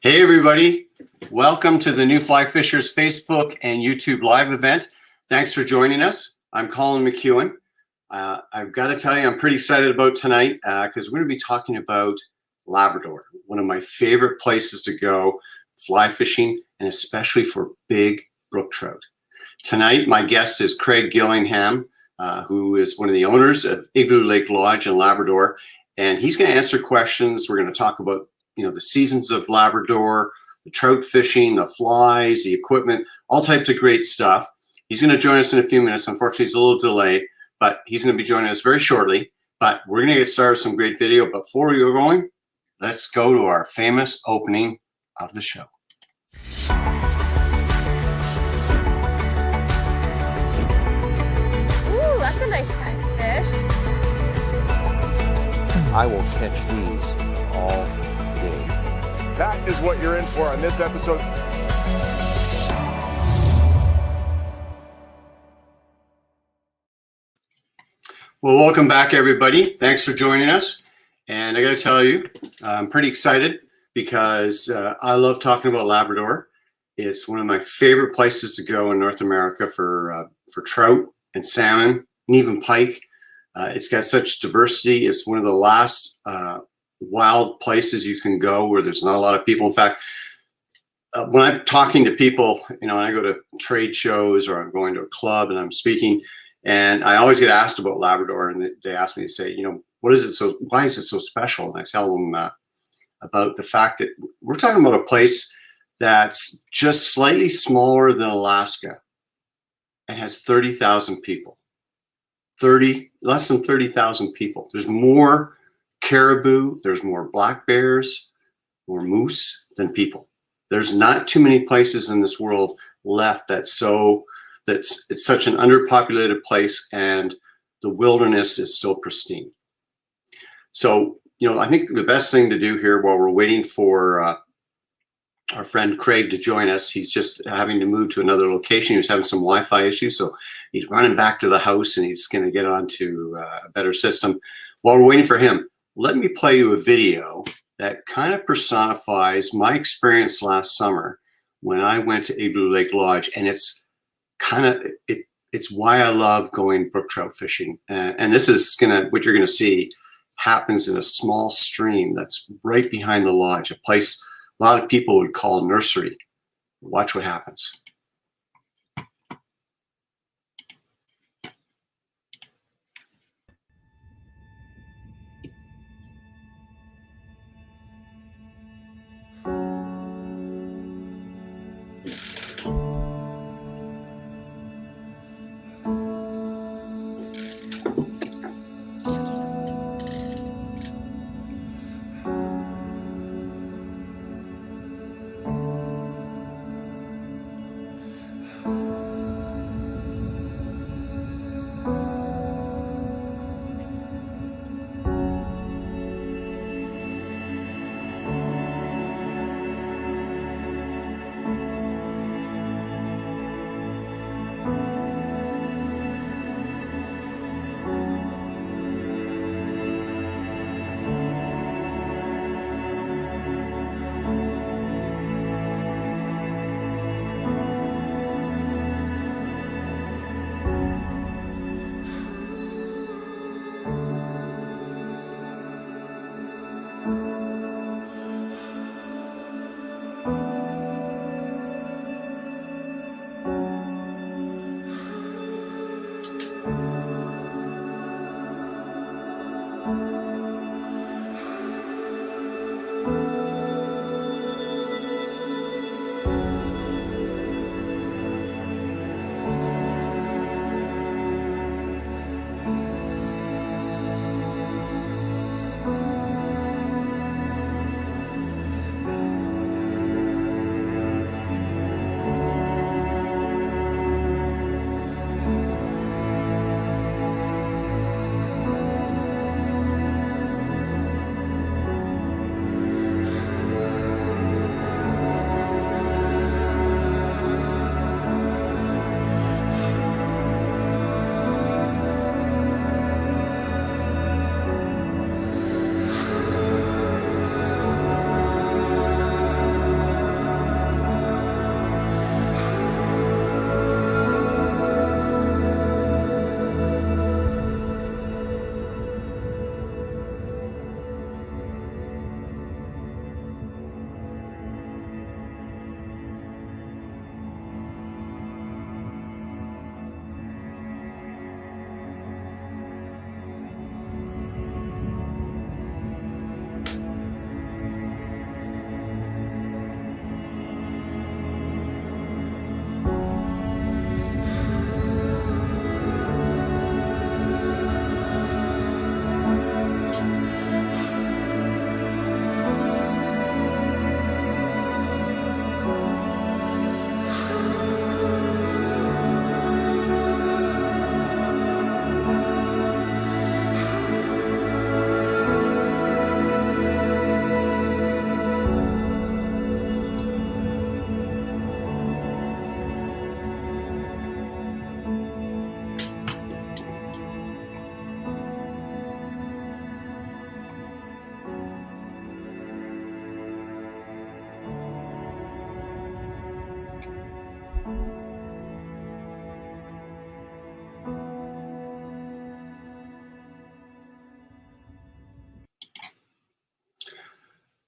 Hey everybody, welcome to the New Fly Fishers Facebook and YouTube live event. Thanks for joining us. I'm Colin McEwen. I've got to tell you, I'm pretty excited about tonight because we're going to be talking about Labrador, one of my favorite places to go fly fishing, and especially for big brook trout. Tonight, my guest is Craig Gillingham, who is one of the owners of Igloo Lake Lodge in Labrador, and he's going to answer questions. We're going to talk about the seasons of Labrador, the trout fishing, the flies, the equipment, all types of great stuff. He's going to join us in a few minutes. Unfortunately, he's a little delayed, but he's going to be joining us very shortly. But we're going to get started with some great video. But before we go going, let's go to our famous opening of the show. Ooh, that's a nice size fish. I will catch these all day. That is what you're in for on this episode. Well, welcome back, everybody. Thanks for joining us. And I got to tell you, I'm pretty excited because I love talking about Labrador. It's one of my favorite places to go in North America for trout and salmon and even pike. It's got such diversity. It's one of the last wild places you can go where there's not a lot of people. In fact, when I'm talking to people, I go to trade shows or I'm going to a club and I'm speaking, and I always get asked about Labrador, and they ask me to say, why is it so special? And I tell them about the fact that we're talking about a place that's just slightly smaller than Alaska and has 30,000 people. Less than 30,000 people. There's more caribou, there's more black bears, more moose than people. There's not too many places in this world left it's such an underpopulated place, and the wilderness is still pristine. So, I think the best thing to do here while we're waiting for our friend Craig to join us, he's just having to move to another location. He was having some Wi-Fi issues, so he's running back to the house and he's going to get onto a better system. While we're waiting for him, let me play you a video that kind of personifies my experience last summer when I went to Igloo Lake Lodge, and it's why I love going brook trout fishing. And this is what you're gonna see happens in a small stream that's right behind the lodge, a place a lot of people would call nursery. Watch what happens.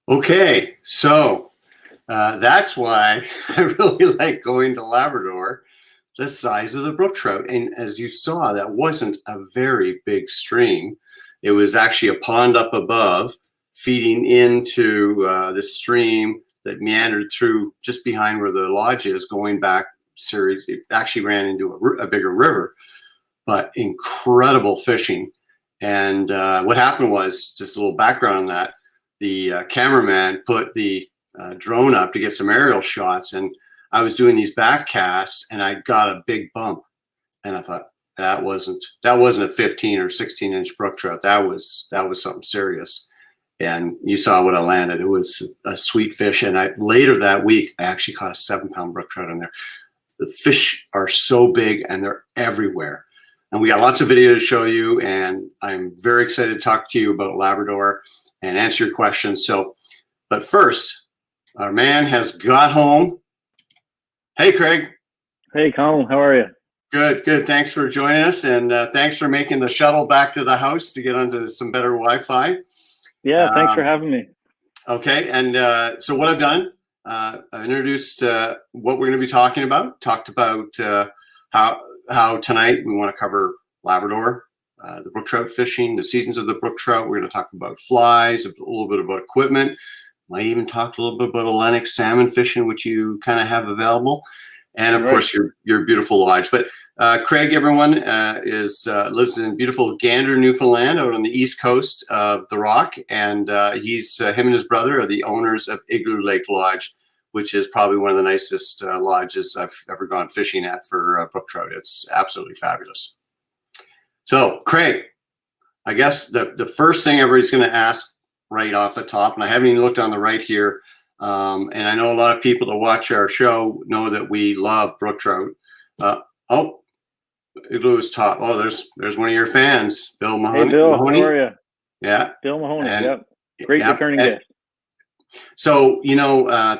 Okay, so that's why I really like going to Labrador, the size of the brook trout. And as you saw, that wasn't a very big stream. It was actually a pond up above feeding into the stream that meandered through just behind where the lodge is, going back series. It actually ran into a bigger river, but incredible fishing. And what happened was, just a little background on that, the cameraman put the drone up to get some aerial shots, and I was doing these back casts, and I got a big bump, and I thought that wasn't a 15 or 16 inch brook trout. That was something serious. And you saw what I landed. It was a sweet fish. And later that week, I actually caught a 7-pound brook trout in there. The fish are so big and they're everywhere. And we got lots of video to show you. And I'm very excited to talk to you about Labrador and answer your questions. So, but first, our man has got home. Hey, Craig. Hey, Colin. How are you? Good, good. Thanks for joining us. And thanks for making the shuttle back to the house to get onto some better Wi-Fi. Yeah, thanks for having me. Okay, and so what I've done, I introduced what we're going to be talking about. Talked about how tonight we want to cover Labrador, the brook trout fishing, the seasons of the brook trout. We're going to talk about flies, a little bit about equipment. Might even talk a little bit about Atlantic salmon fishing, which you kind of have available, and of course your beautiful lodge. But Craig, everyone, lives in beautiful Gander, Newfoundland, out on the east coast of the Rock, and he's him and his brother are the owners of Igloo Lake Lodge, which is probably one of the nicest lodges I've ever gone fishing at for brook trout. It's absolutely fabulous. So, Craig, I guess the first thing everybody's going to ask right off the top, and I haven't even looked on the right here, and I know a lot of people that watch our show know that we love brook trout. Oh, Igloo is top. Oh, there's one of your fans, Bill Mahoney. Hey, Bill, Mahoney. how are you? Yeah. Bill Mahoney, And, yep. Great returning guest. So,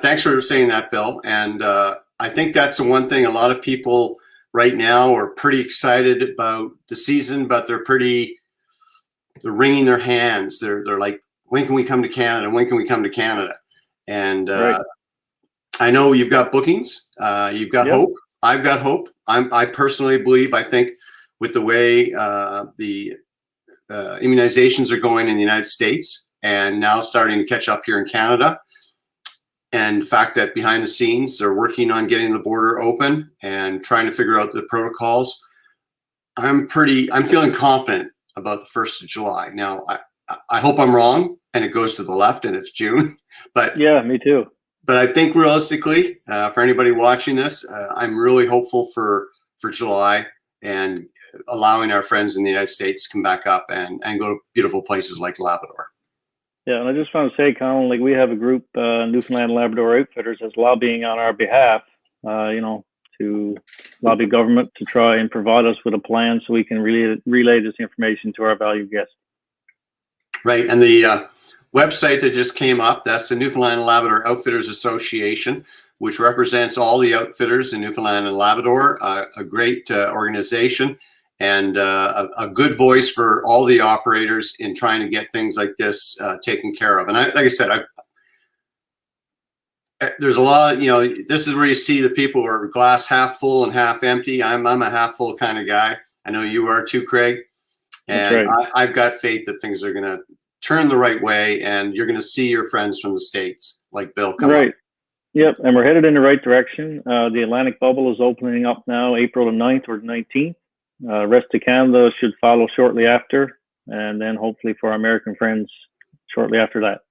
thanks for saying that, Bill. And I think that's the one thing a lot of people right now are pretty excited about the season, but they're wringing their hands. They're like, when can we come to Canada? When can we come to Canada? And I know you've got bookings. You've got hope. I've got hope. I personally believe, I think with the way the immunizations are going in the United States and now starting to catch up here in Canada, and the fact that behind the scenes they're working on getting the border open and trying to figure out the protocols, I'm feeling confident about the 1st of July. Now, I hope I'm wrong and it goes to the left and it's June, but yeah, me too. But I think realistically, for anybody watching this, I'm really hopeful for July and allowing our friends in the United States to come back up and go to beautiful places like Labrador. Yeah, and I just want to say, Colin, like we have a group, Newfoundland Labrador Outfitters, that's lobbying on our behalf, to lobby government to try and provide us with a plan so we can relay this information to our valued guests. Right, and the website that just came up, that's the Newfoundland and Labrador Outfitters Association, which represents all the outfitters in Newfoundland and Labrador, a great organization and a good voice for all the operators in trying to get things like this taken care of. And like I said, there's a lot of, this is where you see the people who are glass half full and half empty. I'm a half full kind of guy. I know you are too, Craig. And right. I've got faith that things are going to turn the right way, and you're going to see your friends from the States like Bill come up. Yep, and we're headed in the right direction. The Atlantic bubble is opening up now, April the 9th or the 19th. Rest of Canada should follow shortly after, and then hopefully for our American friends shortly after that.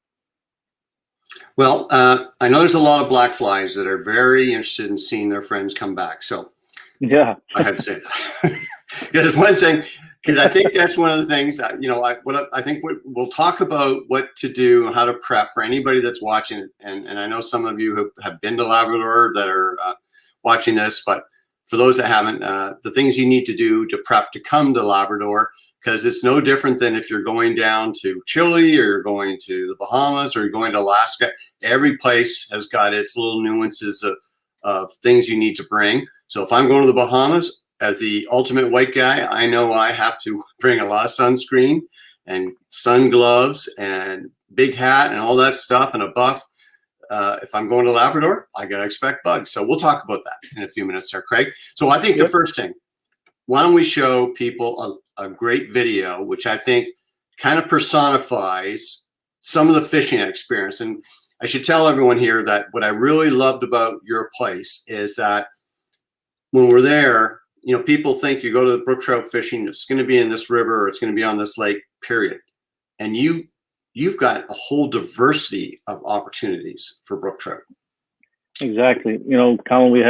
Well, I know there's a lot of black flies that are very interested in seeing their friends come back. So yeah, I have to say that. Because one thing, because I think that's one of the things, I think we'll talk about what to do and how to prep for anybody that's watching it. And I know some of you who have been to Labrador that are watching this, but for those that haven't, the things you need to do to prep to come to Labrador, because it's no different than if you're going down to Chile or you're going to the Bahamas or you're going to Alaska. Every place has got its little nuances of things you need to bring. So if I'm going to the Bahamas, as the ultimate white guy, I know I have to bring a lot of sunscreen and sun gloves and big hat and all that stuff and a buff, if I'm going to Labrador, I got to expect bugs. So we'll talk about that in a few minutes there, Craig. So I think the first thing, why don't we show people a great video, which I think kind of personifies some of the fishing experience. And I should tell everyone here that what I really loved about your place is that when we're there, you know, people think you go to the brook trout fishing, it's going to be in this river or it's going to be on this lake, period. And you've got a whole diversity of opportunities for brook trout. Exactly. You know, Colin, we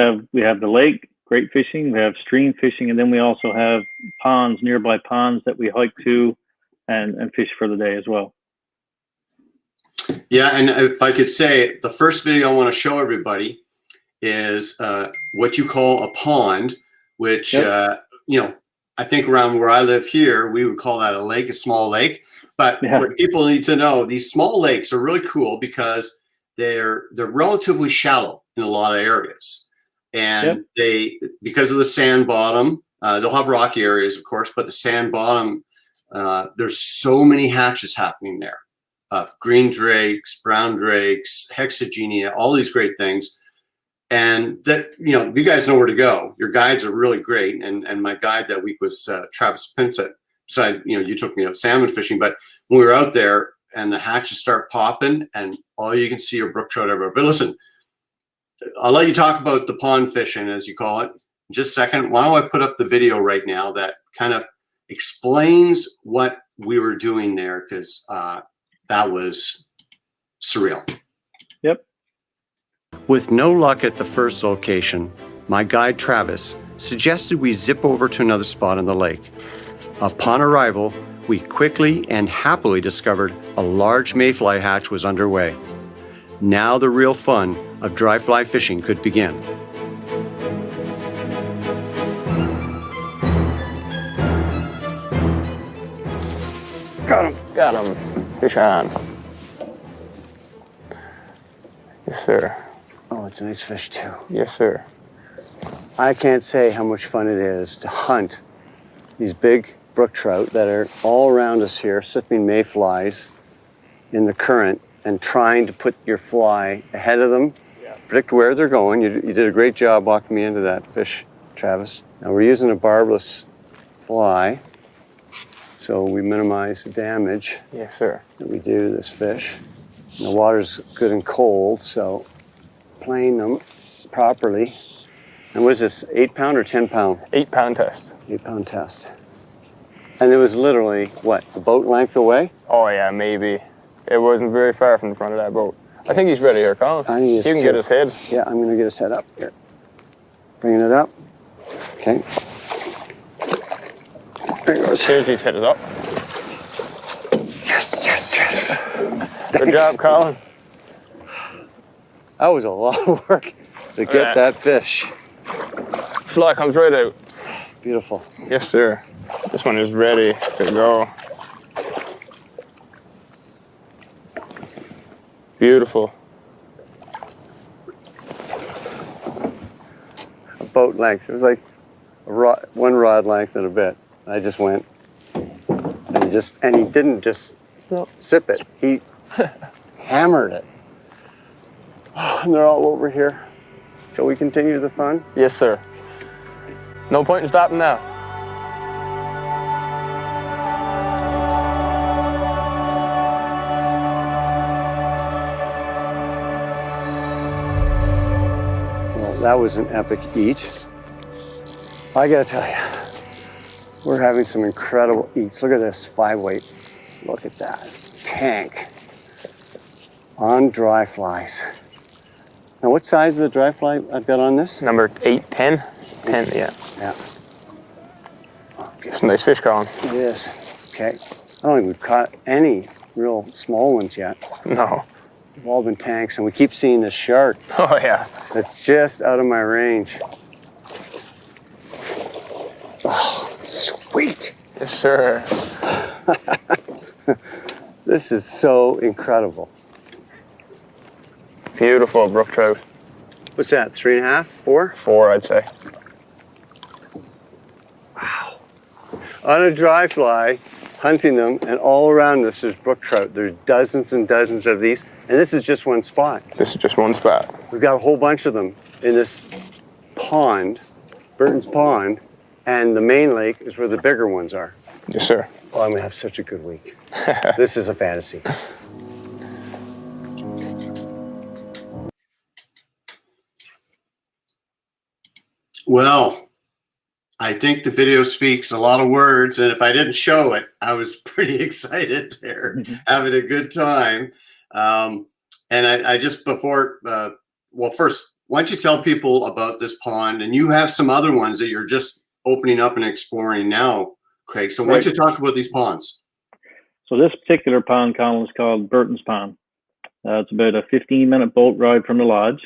have the lake, great fishing. We have stream fishing, and then we also have ponds, nearby ponds that we hike to and fish for the day as well. Yeah, and if I could say, the first video I want to show everybody is what you call a pond, which, you know, I think around where I live here, we would call that a lake, a small lake. But what people need to know, these small lakes are really cool because they're relatively shallow in a lot of areas. And they, because of the sand bottom, they'll have rocky areas, of course, but the sand bottom, there's so many hatches happening there. Green drakes, brown drakes, hexagenia, all these great things. And that, you know, you guys know where to go. Your guides are really great. And my guide that week was Travis Pinsett. So, you know, you took me out salmon fishing, but when we were out there and the hatches start popping and all you can see are brook trout everywhere. But listen, I'll let you talk about the pond fishing, as you call it, in just a second. Why don't I put up the video right now that kind of explains what we were doing there, because that was surreal. Yep. With no luck at the first location, my guide Travis suggested we zip over to another spot on the lake. Upon arrival, we quickly and happily discovered a large mayfly hatch was underway. Now the real fun of dry fly fishing could begin. Got him. Got him. Fish on. Yes, sir. Oh, it's a nice fish too. Yes, sir. I can't say how much fun it is to hunt these big brook trout that are all around us here, sipping mayflies in the current and trying to put your fly ahead of them, predict where they're going. You did a great job walking me into that fish, Travis. Now we're using a barbless fly, so we minimize the damage Yes, sir. that we do to this fish. And the water's good and cold, so playing them properly. And was this 8 pound or 10 pound? 8 pound test. 8 pound test. And it was literally, what, a boat length away? Oh, yeah, maybe. It wasn't very far from the front of that boat. I think he's ready here, Colin. I think he is You can too. get his head. Yeah, I'm gonna get his head up here. Bringing it up. Okay. There it goes. Here's his head is up. Yes, yes, yes. Good job, Colin. That was a lot of work to get that fish. Fly comes right out. Beautiful. Yes, sir. This one is ready to go. Beautiful. A boat length. It was like a rod, one rod length and a bit. I just went, and he didn't just sip it. He hammered it. Oh, and they're all over here. Shall we continue the fun? Yes, sir. No point in stopping now. Well, that was an epic eat. I gotta tell you, we're having some incredible eats. Look at this 5-weight. Look at that tank on dry flies. Now, what size is the dry fly I've got on this? Number 8, 10? 10, yeah. Yeah. Oh, It's a nice fish, Colin. it is. Okay. I don't think we've caught any real small ones yet. No. They've all been tanks, and we keep seeing this shark Oh, yeah. that's just out of my range. Oh, sweet. Yes, sir. This is so incredible. Beautiful brook trout. What's that, 3.5, 4? 4, I'd say. On a dry fly, hunting them, and all around us there's brook trout. There's dozens and dozens of these, and this is just one spot. This is just one spot. We've got a whole bunch of them in this pond, Burton's Pond, and the main lake is where the bigger ones are. Yes, sir. Oh, I'm gonna have such a good week. This is a fantasy. Well, I think the video speaks a lot of words, and if I didn't show it, I was pretty excited there, having a good time. And I just before, well, first, why don't you tell people about this pond? And you have some other ones that you're just opening up and exploring now, Craig. So why don't you talk about these ponds? So this particular pond, Colin, is called Burton's Pond. It's about a 15-minute boat ride from the lodge,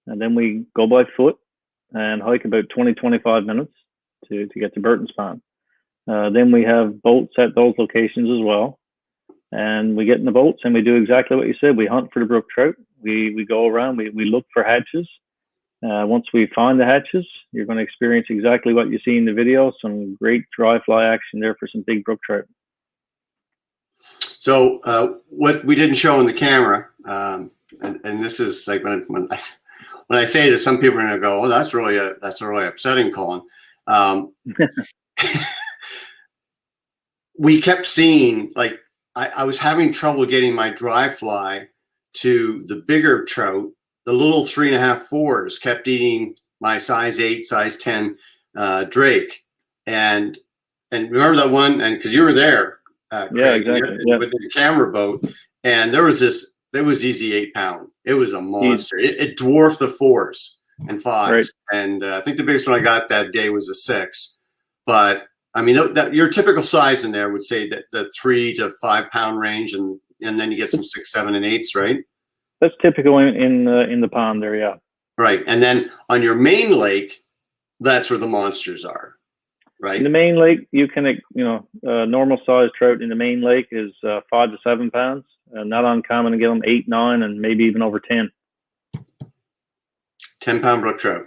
and then we go by foot and hike about 20-25 minutes to get to Burton's Pond. Then we have boats at those locations as well. And we get in the boats and we do exactly what you said. We hunt for the brook trout. We go around, we look for hatches. Once we find the hatches, you're going to experience exactly what you see in the video, some great dry fly action there for some big brook trout. So what we didn't show on the camera, and this is like when I say this, some people are going to go, "Oh, that's really upsetting, Colin." We kept seeing, like, I was having trouble getting my dry fly to the bigger trout. The little 3.5, 4s kept eating my size 8, size 10 drake, and remember that one? And because you were there, Craig, yeah, exactly, with the camera boat, and there was this. It was easy 8 pound. It was a monster. It dwarfed the 4s and 5s, right. And I think the biggest one I got that day was a 6. But I mean, that your typical size in there would say that the 3 to 5 pound range, and then you get some 6, 7, and 8s, right? That's typical in the pond there, yeah. Right, and then on your main lake, that's where the monsters are, right? In the main lake, you can, normal sized trout in the main lake is 5 to 7 pounds. Not uncommon to get them 8, 9, and maybe even over 10. 10-pound brook trout.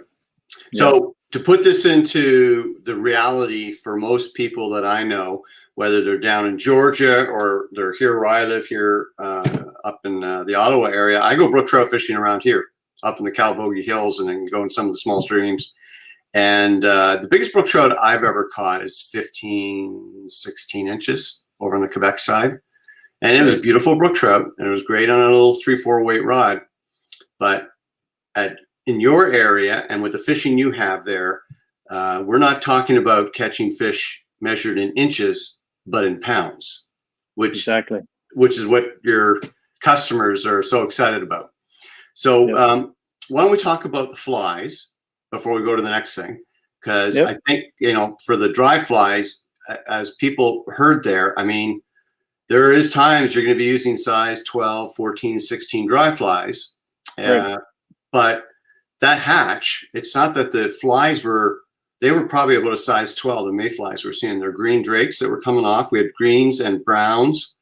Yeah. So to put this into the reality for most people that I know, whether they're down in Georgia or they're here where I live here up in the Ottawa area, I go brook trout fishing around here, up in the Calbogie Hills, and then go in some of the small streams. And the biggest brook trout I've ever caught is 15, 16 inches over on the Quebec side. And it was a beautiful brook trout, and it was great on a little 3-4 weight rod. But in your area and with the fishing you have there, we're not talking about catching fish measured in inches, but in pounds, which is what your customers are so excited about. So why don't we talk about the flies before we go to the next thing? Because I think, for the dry flies, as people heard there, I mean, there is times you're going to be using size 12, 14, 16 dry flies. But that hatch, it's not that the flies they were probably able to size 12, the mayflies we're seeing. They're green drakes that were coming off. We had greens and browns.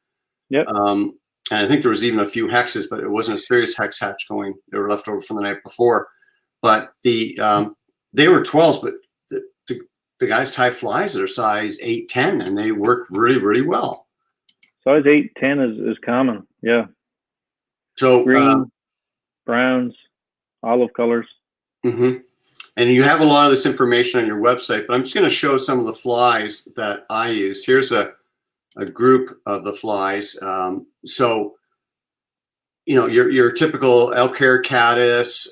Yep. And I think there was even a few hexes, but it wasn't a serious hex hatch going. They were left over from the night before. But they were 12s, but the guys tie flies that are size 8, 10, and they work really, really well. Size 8, 10 is common, yeah. So green, browns, olive colors. Mm-hmm. And you have a lot of this information on your website, but I'm just going to show some of the flies that I use. Here's a group of the flies. So, your typical elk hair caddis,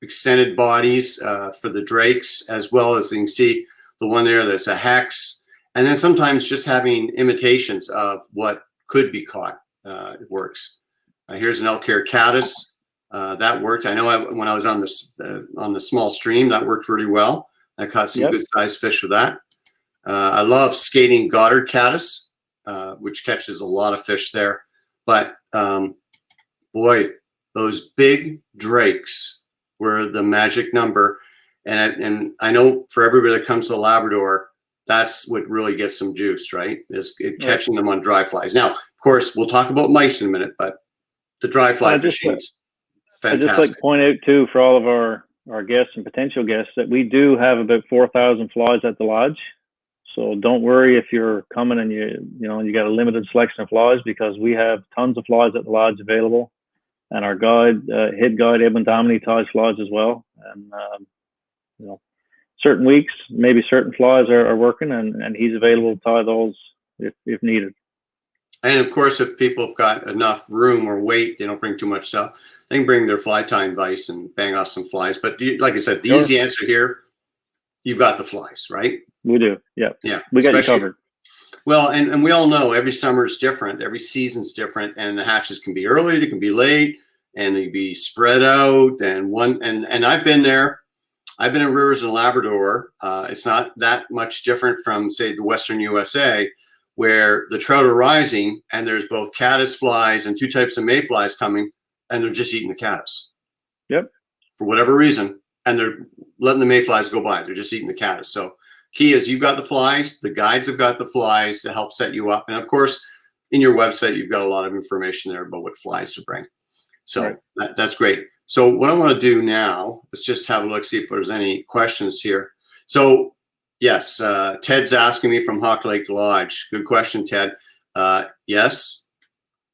extended bodies for the drakes, as well as you can see the one there that's a hex. And then sometimes just having imitations of what could be caught works. Here's an elk hair caddis. That worked. I know when I was on the small stream, that worked really well. I caught some good sized fish with that. I love skating Goddard caddis, which catches a lot of fish there. But boy, those big drakes were the magic number. And I know for everybody that comes to the Labrador, that's what really gets them juiced, right? Is catching them on dry flies. Now, of course, we'll talk about mice in a minute, but the dry fly fishing is fantastic. I just like to point out too, for all of our guests and potential guests, that we do have about 4,000 flies at the lodge. So don't worry if you're coming and you got a limited selection of flies, because we have tons of flies at the lodge available, and our head guide Edmund Dominy ties flies as well. And certain weeks, maybe certain flies are working, and he's available to tie those if needed. And of course, if people have got enough room or weight, they don't bring too much stuff, they can bring their fly tying vise and bang off some flies. But like I said, the easy answer here, you've got the flies, right? We do. Yeah. Yeah. We got you covered. Well, and we all know every summer is different. Every season's different. And the hatches can be early, they can be late, and they can be spread out. And I've been there. I've been in rivers in Labrador. It's not that much different from, say, the Western USA, where the trout are rising and there's both caddis flies and two types of mayflies coming, and they're just eating the caddis. Yep. For whatever reason. And they're letting the mayflies go by. They're just eating the caddis. So key is you've got the flies, the guides have got the flies to help set you up. And of course, in your website, you've got a lot of information there about what flies to bring. So that's great. So what I want to do now is just have a look, see if there's any questions here. So yes, Ted's asking me from Hawk Lake Lodge. Good question, Ted. Yes,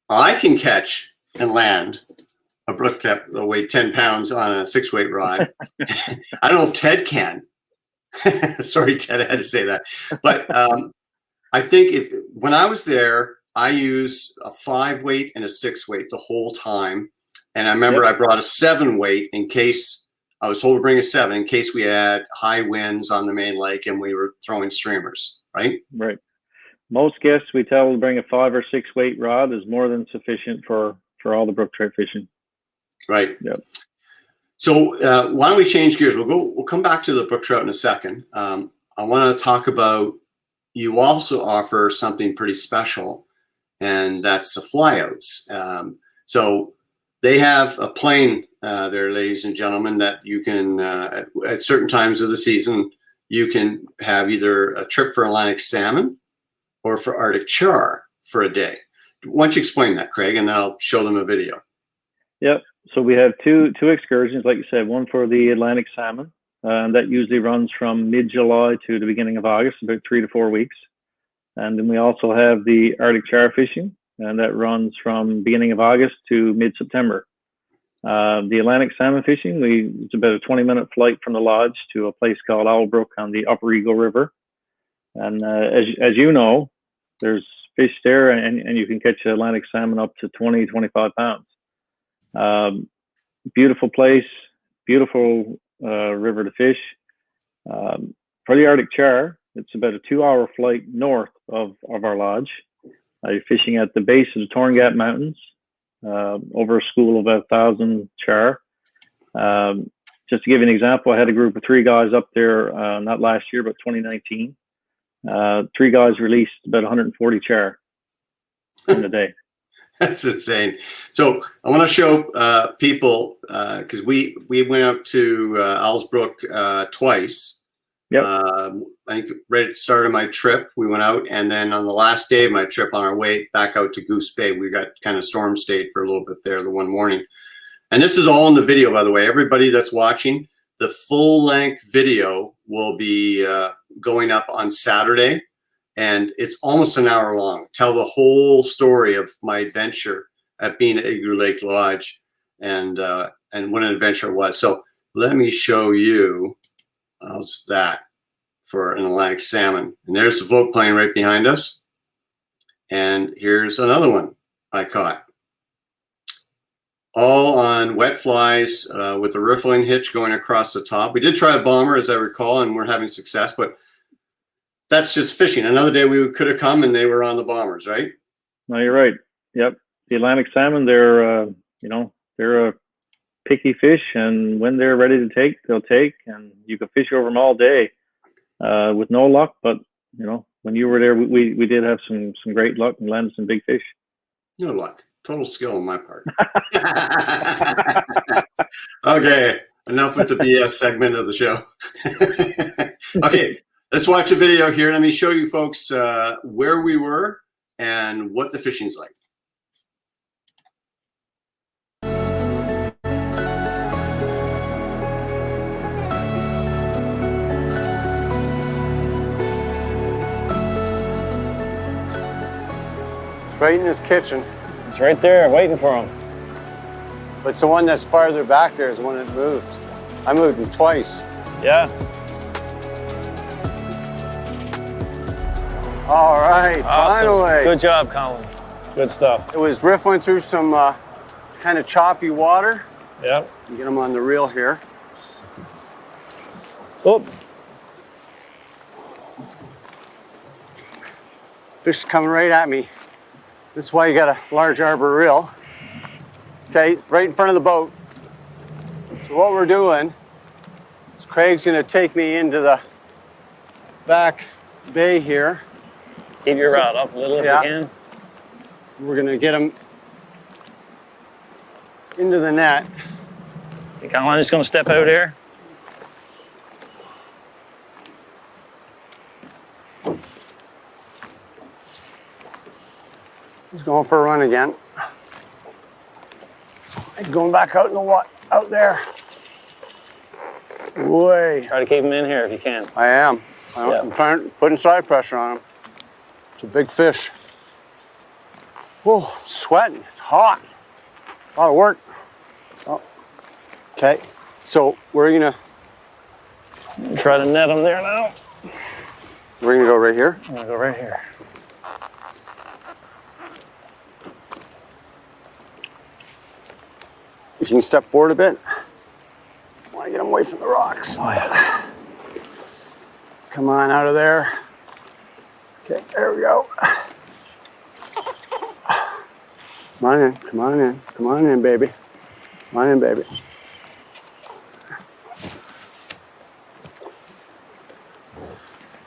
I can catch and land a brook that will weigh 10 pounds on a 6-weight rod. I don't know if Ted can. Sorry, Ted, I had to say that. But I think when I was there, I used a 5-weight and a 6-weight the whole time. And I remember I brought a 7-weight in case I was told to bring a 7 in case we had high winds on the main lake and we were throwing streamers, right? Right. Most guests we tell to bring a 5 or 6-weight rod is more than sufficient for all the brook trout fishing. Right. Yep. So why don't we change gears? We'll come back to the brook trout in a second. I want to talk about, you also offer something pretty special, and that's the flyouts. So they have a plane there, ladies and gentlemen, that you can, at certain times of the season, you can have either a trip for Atlantic salmon or for Arctic char for a day. Why don't you explain that, Craig, and then I'll show them a video. Yep. So we have two excursions, like you said, one for the Atlantic salmon, that usually runs from mid-July to the beginning of August, about 3 to 4 weeks. And then we also have the Arctic char fishing, and that runs from beginning of August to mid-September. The Atlantic salmon fishing, it's about a 20-minute flight from the lodge to a place called Brook on the Upper Eagle River. And as you know, there's fish there, and you can catch Atlantic salmon up to 20, 25 pounds. Beautiful place, beautiful river to fish. For the Arctic char, it's about a 2-hour flight north of our lodge. You're fishing at the base of the Torngap Mountains, over a school of about 1,000 char. Just to give you an example, I had a group of 3 guys up there, not last year, but 2019. 3 guys released about 140 char in a day. That's insane. So I want to show people, because we went up to Owlsbrook twice. Yep. I think right at the start of my trip, we went out, and then on the last day of my trip, on our way back out to Goose Bay, we got kind of storm stayed for a little bit there the one morning. And this is all in the video, by the way. Everybody that's watching, the full-length video will be going up on Saturday. And it's almost an hour long. Tell the whole story of my adventure at being at Igloo Lake Lodge, and what an adventure it was. So let me show you how's that for an Atlantic salmon. And there's the float plane right behind us. And here's another one I caught. All on wet flies with a riffling hitch going across the top. We did try a bomber, as I recall, and we're having success, but that's just fishing. Another day we could have come and they were on the bombers, right? No, you're right. Yep. The Atlantic salmon, they're a picky fish, and when they're ready to take, they'll take, and you can fish over them all day with no luck. But when you were there, we did have some great luck and landed some big fish. No luck. Total skill on my part. Okay, enough with the BS segment of the show. Okay. Let's watch a video here. Let me show you folks where we were and what the fishing's like. right in his kitchen. It's right there, waiting for him. But it's the one that's farther back there is the one that moved. I moved him twice. Yeah. All right, Awesome. finally. Good job, Colin. Good stuff. It was Riff went through some kind of choppy water. Yep. Get him on the reel here. Oh, Fish is coming right at me. This is why you got a large arbor reel. Okay, right in front of the boat. So what we're doing is Craig's gonna take me into the back bay here. keep your rod up a little if Yeah. you can. We're gonna get him into the net. Okay, Colin, I'm just going to step out here. He's going for a run again. He's going back out in the water, out there. Way. Try to keep him in here if you can. I am. Yeah. I'm putting side pressure on him. It's a big fish. Whoa, sweating. It's hot. A lot of work. Oh. Okay, so we're gonna Try to net him there now. go right here. I'm going to go right here. If you can step forward a bit. I want to get him away from the rocks. Oh, yeah. Come on out of there. Okay, there we go. Come on in, come on in, come on in, baby. Come on in, baby.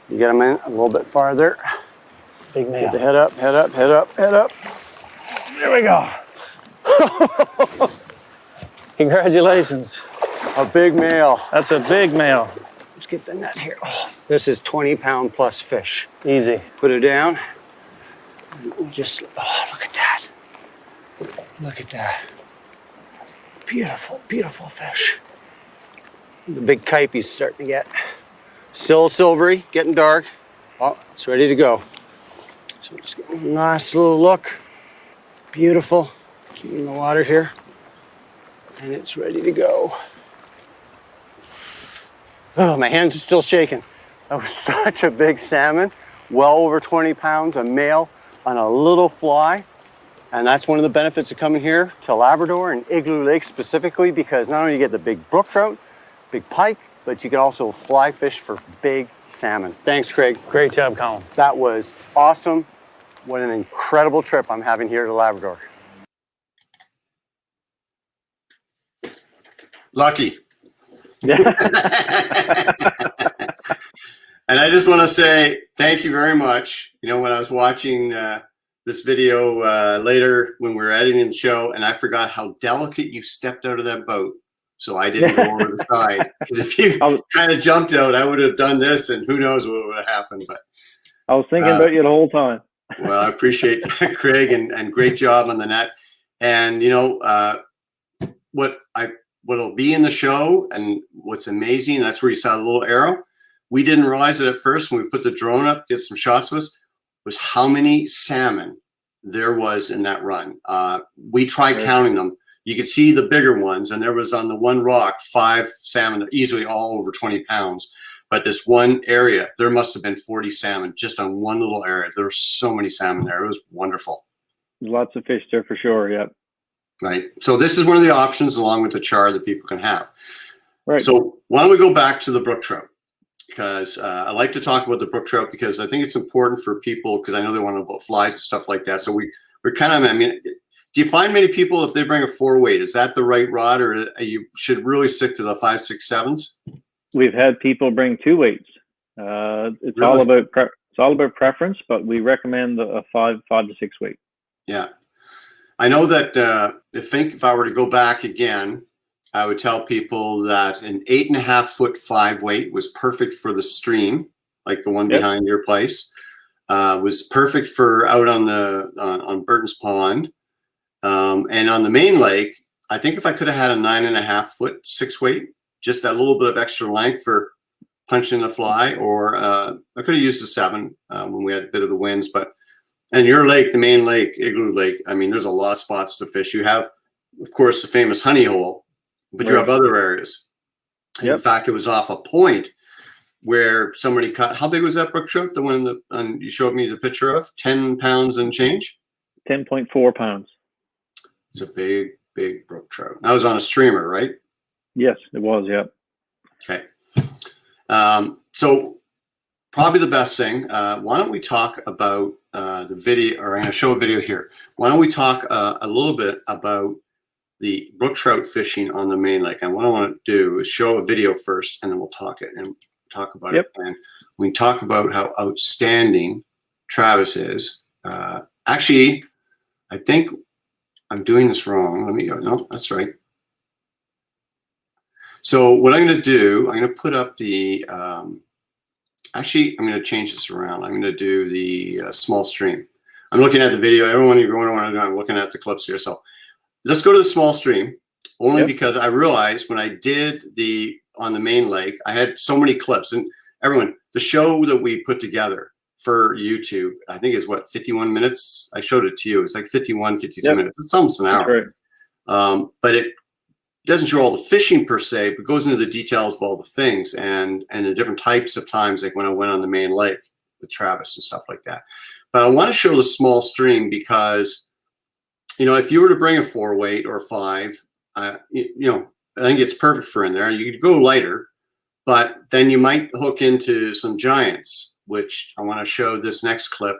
You get him in a little bit farther. Big Get the nail. head up, head up, head up, head up. There we go. Congratulations. A big male. That's a big male. Let's get the net here. Oh, this is 20-pound plus fish. Easy. Put it down. Just, oh, look at that. Look at that. Beautiful, beautiful fish. The big kipey's starting to get still silvery, getting dark. Oh, it's ready to go. So just get a nice little look. Beautiful. Keep in the water here. And it's ready to go. Oh, my hands are still shaking. That was such a big salmon. Well over 20 pounds, a male on a little fly. And that's one of the benefits of coming here to Labrador and Igloo Lake specifically, because not only you get the big brook trout, big pike, but you can also fly fish for big salmon. Thanks, Craig. Great job, Colin. That was awesome. What an incredible trip I'm having here to Labrador. Lucky. Yeah. And I just want to say thank you very much. You know, when I was watching this video later when we were editing the show, and I forgot how delicate you stepped out of that boat. So I didn't go over the side. Because if you kind of jumped out, I would have done this, and who knows what would have happened. But I was thinking about you the whole time. well, I appreciate that, Craig, and great job on the net. And, you know, what'll be in the show and what's amazing, that's where you saw the little arrow. We didn't realize it at first when we put the drone up, get some shots of us, was how many salmon there was in that run. We tried counting them. You could see the bigger ones, and there was on the one rock 5 salmon, easily all over 20 pounds. But this one area, there must have been 40 salmon just on one little area. There were so many salmon there. It was wonderful. Lots of fish there for sure, yeah. Right. So this is one of the options along with the char that people can have. Right. So why don't we go back to the brook trout? Because I like to talk about the brook trout because I think it's important for people, because I know they want to know about flies and stuff like that. So we're kind of, I mean, do you find many people, if they bring a 4-weight, is that the right rod, or you should really stick to the 5, 6, 7s? We've had people bring 2 weights. It's Really? all about preference, but we recommend a 5 to 6 weight. Yeah. I know that if I were to go back again, I would tell people that an 8.5-foot 5-weight was perfect for the stream, like the one behind your place. Was perfect for out on Burton's Pond. And on the main lake, I think if I could have had a 9.5-foot 6-weight, just that little bit of extra length for punching the fly, or I could have used the 7 when we had a bit of the winds, but And your lake, the main lake, Igloo Lake, I mean, there's a lot of spots to fish. You have, of course, the famous honey hole, but you Right. have other areas. Yep. In fact, it was off a point where somebody caught, how big was that brook trout? The one that you showed me the picture of, 10 pounds and change? 10.4 pounds. It's a big, big brook trout. That was on a streamer, right? Yes, it was. Yeah. Okay. So probably the best thing, why don't we talk about the video, or I'm going to show a video here. Why don't we talk a little bit about the brook trout fishing on the main lake? And what I want to do is show a video first, and then we'll talk about Yep. it. And we talk about how outstanding Travis is. Actually, I think I'm doing this wrong. Let me go. No, that's right. So what I'm going to do, I'm going to put up the, actually, I'm going to change this around. I'm going to do the small stream. I'm looking at the video. Everyone, you're going to I'm looking at the clips here. So let's go to the small stream, only because I realized when I did on the main lake, I had so many clips. And everyone, the show that we put together for YouTube, I think is what, 51 minutes? I showed it to you. It's like 51, 52 minutes. It's almost an hour. Right. But it doesn't show all the fishing per se, but goes into the details of all the things and the different types of times, like when I went on the main lake with Travis and stuff like that. But I want to show the small stream because, you know, if you were to bring a 4-weight or a 5, you know, I think it's perfect for in there. You could go lighter, but then you might hook into some giants, which I want to show this next clip,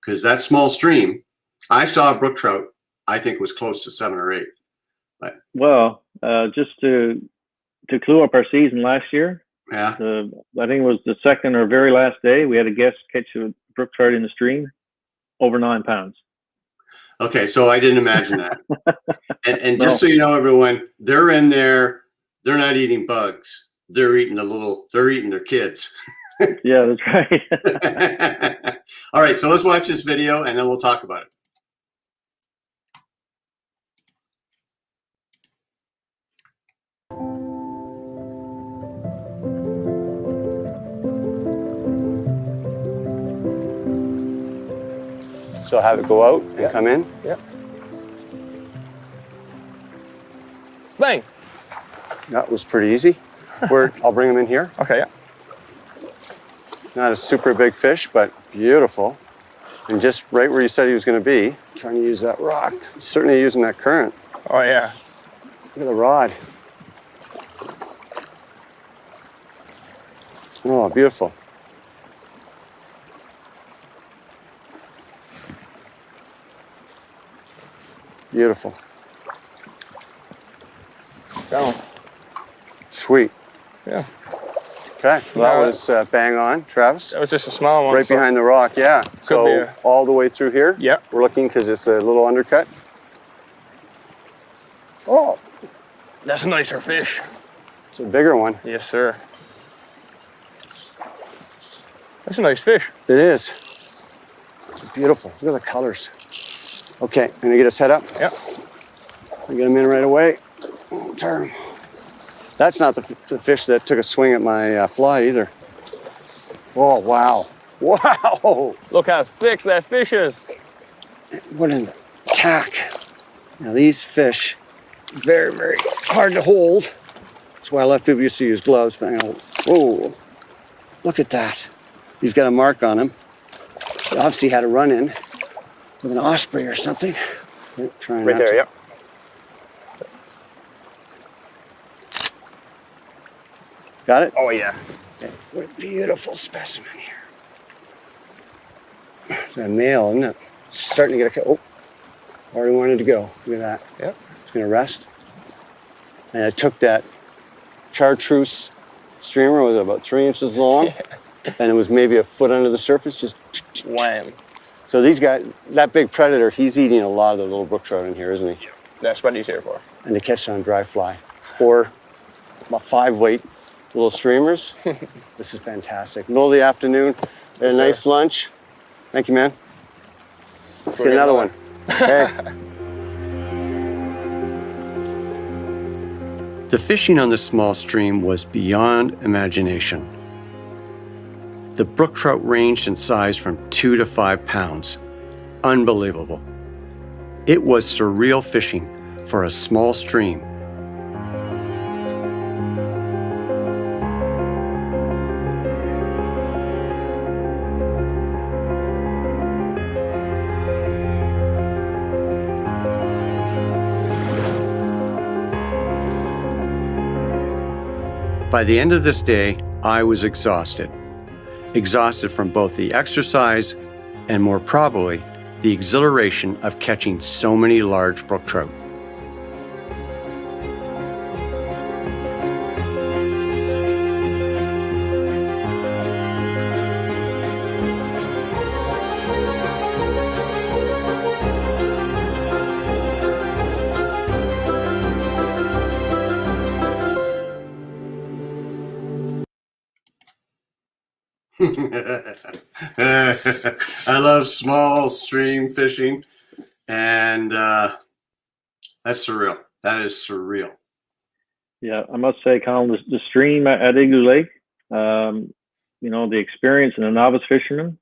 because that small stream, I saw a brook trout, I think was close to 7 or 8. But, well, just to clue up our season last year, yeah, I think it was the second or very last day, we had a guest catch a brook trout in the stream, over 9 pounds. Okay, so I didn't imagine that. And just so you know, everyone, they're in there, they're not eating bugs. They're eating they're eating their kids. Yeah, that's right. All right, so let's watch this video and then we'll talk about it. So have it go out and come in? Yep. Bang. That was pretty easy. I'll bring them in here. Okay, yeah. Not a super big fish, but beautiful. And just right where you said he was going to be. Trying to use that rock. He's certainly using that current. Oh, yeah. Look at the rod. Oh, beautiful. Beautiful. Down. Sweet. Yeah. Okay, well, that was bang on, Travis. That was just a small one. Right behind the rock, yeah. So all the way through here? Yeah. We're looking because it's a little undercut. Oh, That's a nicer fish. it's a bigger one. Yes, sir. That's a nice fish. It is. It's beautiful. Look at the colors. Okay, I'm gonna get his head up. Yep. I get him in right away. Turn. That's not the fish that took a swing at my fly either. Oh, wow. Wow. Look how thick that fish is. What an attack. Now these fish, very, very hard to hold. That's why a lot of people used to use gloves, but whoa, look at that. He's got a mark on him. He obviously had a run in with an osprey or something. Trying Right not there, to. yep. Got it? Oh, yeah. Okay. What a beautiful specimen here. It's a male, isn't it? It's starting to get a, oh, already wanted to go. Look at that. Yep. It's gonna rest. And I took that chartreuse streamer, was about 3 inches long, and it was maybe a foot under the surface, just Wham. So these guys, that big predator, he's eating a lot of the little brook trout in here, isn't he? That's what he's here for. And to catch it on dry fly. Or about 5-weight little streamers. This is fantastic. Middle of the afternoon, a nice lunch. Thank you, man. Let's get another one. Okay. The fishing on this small stream was beyond imagination. The brook trout ranged in size from 2 to 5 pounds. unbelievable. It was surreal fishing for a small stream. By the end of this day, I was exhausted. Exhausted from both the exercise and, more probably, the exhilaration of catching so many large brook trout. I love small stream fishing, and that's surreal. That is surreal. Yeah, I must say, Colin, the stream at Igloo Lake, you know, the experience in a novice fisherman,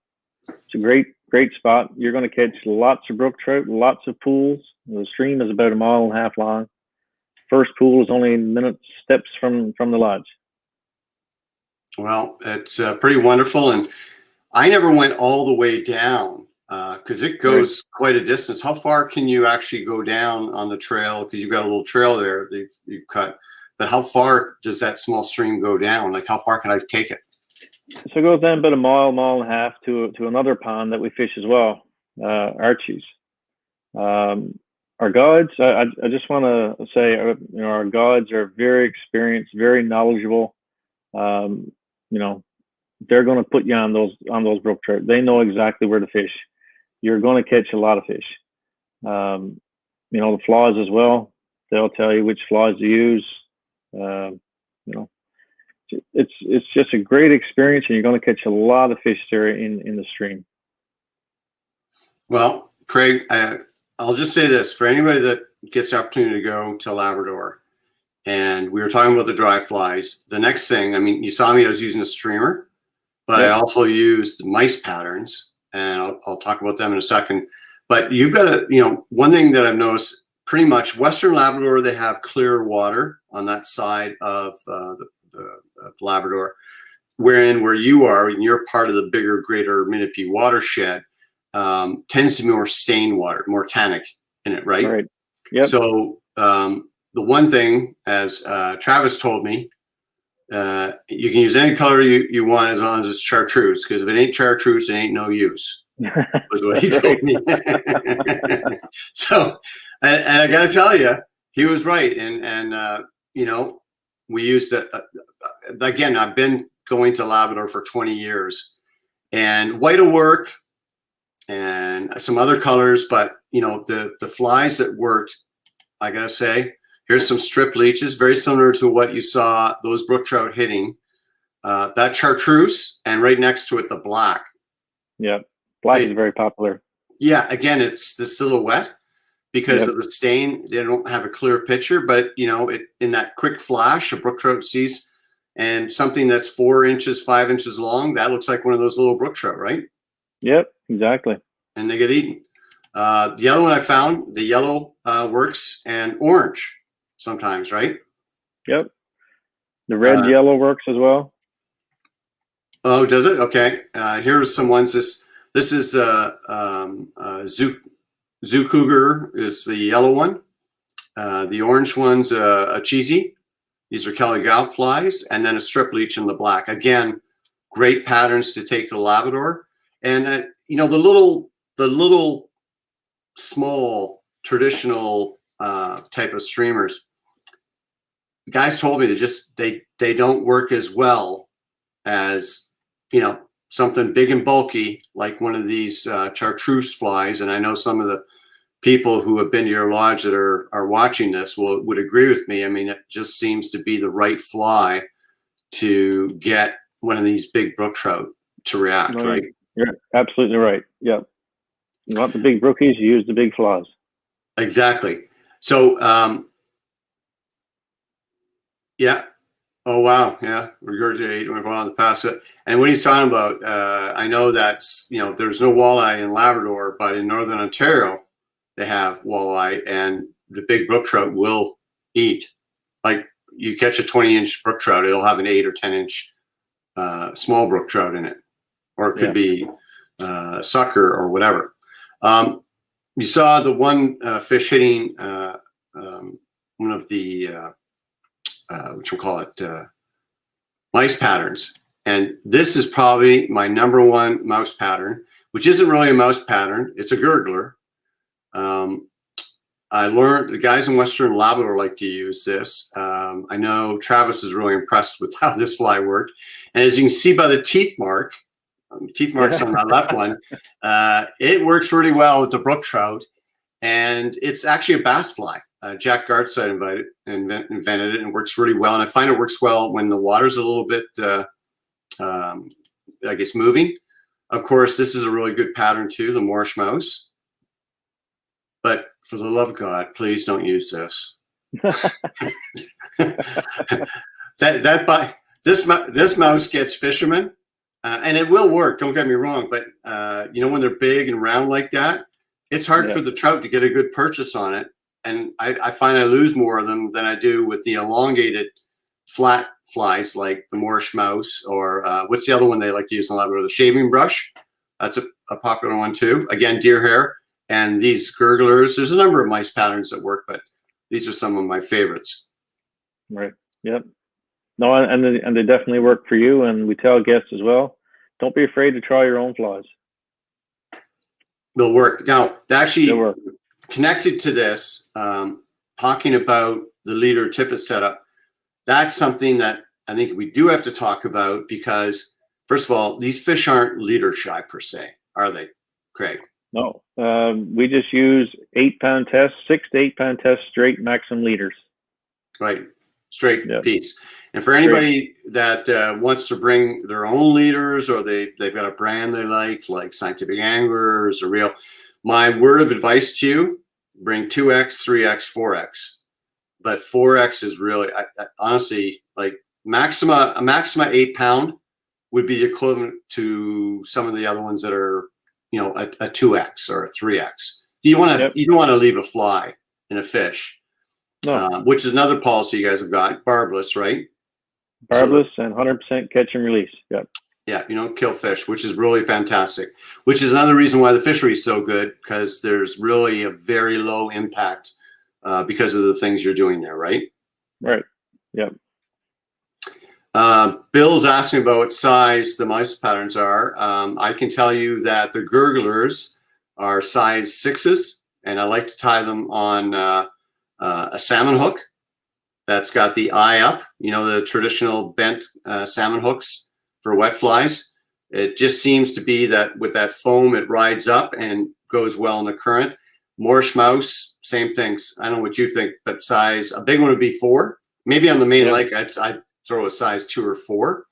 it's a great spot. You're going to catch lots of brook trout, lots of pools. The stream is about 1.5 miles long. First pool is only steps from the lodge. Well, it's pretty wonderful, and I never went all the way down because it goes quite a distance. How far can you actually go down on the trail? Because you've got a little trail there that you've cut. But how far does that small stream go down? Like, how far can I take it? So it goes down about 1.5 miles to another pond that we fish as well, Archie's. Our guides, I just want to say, you know, our guides are very experienced, very knowledgeable. You know, they're going to put you on those brook trout. They know exactly where to fish. You're going to catch a lot of fish. You know, the flies as well. They'll tell you which flies to use. You know, it's just a great experience, and you're going to catch a lot of fish there in the stream. Well, Craig, I'll just say this for anybody that gets the opportunity to go to Labrador. And we were talking about the dry flies. The next thing, I mean, you saw me, I was using a streamer, but I also used mice patterns, and I'll talk about them in a second. But you've got to, you know, one thing that I've noticed, pretty much Western Labrador, they have clear water on that side of the Labrador, where you are, and you're part of the bigger, greater Minipee watershed, tends to be more stained water, more tannic in it, right? Right. Yep. So, the one thing, as Travis told me, you can use any color you want as long as it's chartreuse, because if it ain't chartreuse, it ain't no use, was what he told me. So, and I got to tell you, he was right. And you know, we used it. Again, I've been going to Labrador for 20 years, and white will work and some other colors, but, you know, the flies that worked, I got to say, here's some strip leeches, very similar to what you saw those brook trout hitting. That chartreuse, and right next to it, the black. Yeah, black is very popular. Yeah, again, it's the silhouette because of the stain. They don't have a clear picture, but, you know, it in that quick flash, a brook trout sees, and something that's 4 inches, 5 inches long, that looks like one of those little brook trout, right? Yep, exactly. And they get eaten. The other one I found, the yellow works, and orange sometimes, right? Yep. The red yellow works as well. Oh, does it? Okay. Here's some ones. This is Zoo Cougar is the yellow one. The orange one's a cheesy. These are Kelly Galp flies, and then a strip leech in the black. Again, great patterns to take to Labrador. And you know, the little small traditional type of streamers, guys told me they don't work as well as, you know, something big and bulky like one of these chartreuse flies. And I know some of the people who have been to your lodge that are watching this would agree with me. I mean, it just seems to be the right fly to get one of these big brook trout to react, right? You're absolutely right. Yep. You want the big brookies, you use the big flies. Exactly. So, yeah. Oh wow, yeah, regurgitate when I go on the pass it. And what he's talking about, I know that's there's no walleye in Labrador, but in Northern Ontario they have walleye, and the big brook trout will eat. Like you catch a 20-inch brook trout, it'll have an 8 or 10-inch small brook trout in it, or it could be sucker or whatever. You saw the one fish hitting one of the what you call it, mice patterns. And this is probably my number one mouse pattern, which isn't really a mouse pattern. It's a gurgler. I learned the guys in Western Labrador like to use this. I know Travis is really impressed with how this fly worked. And as you can see by the teeth marks on that left one, it works really well with the brook trout. And it's actually a bass fly. Jack Gartside invented it, and it works really well. And I find it works well when the water's a little bit, I guess, moving. Of course, this is a really good pattern too, the Moorish mouse. But for the love of God, please don't use this. This mouse gets fishermen, and it will work. Don't get me wrong, but when they're big and round like that, it's hard for the trout to get a good purchase on it. And I find I lose more of them than I do with the elongated flat flies like the Moorish mouse, or what's the other one they like to use in Labrador? The shaving brush. That's a popular one too. Again, deer hair. And these gurglers, there's a number of mice patterns that work, but these are some of my favorites. Right. Yep. No, and they definitely work for you. And we tell guests as well, don't be afraid to try your own flies. They'll work. Now, actually connected to this, talking about the leader tippet setup, that's something that I think we do have to talk about, because first of all, these fish aren't leader shy per se, are they, Craig? No, we just use 8-pound tests, 6 to 8 pound tests, straight maximum leaders. Right, straight piece. And for anybody that wants to bring their own leaders, or they've got a brand they like Scientific Anglers or Real, my word of advice to you: bring 2X, 3X, 4X. But 4X is really, honestly, like a maxima 8-pound would be equivalent to some of the other ones that are, a 2X or a 3X. You don't want to leave a fly in a fish, which is another policy you guys have got, barbless, right? Barbless and 100% catch and release. Yep. Yeah, you don't kill fish, which is really fantastic, which is another reason why the fishery is so good, because there's really a very low impact because of the things you're doing there, right? Right. Yep. Bill's asking about what size the mouse patterns are. I can tell you that the gurglers are size 6s, and I like to tie them on a salmon hook that's got the eye up, the traditional bent salmon hooks for wet flies. It just seems to be that with that foam, it rides up and goes well in the current. Moorish mouse, same things. I don't know what you think, but size, a big one would be 4. Maybe on the main lake, I'd throw a size 2 or 4,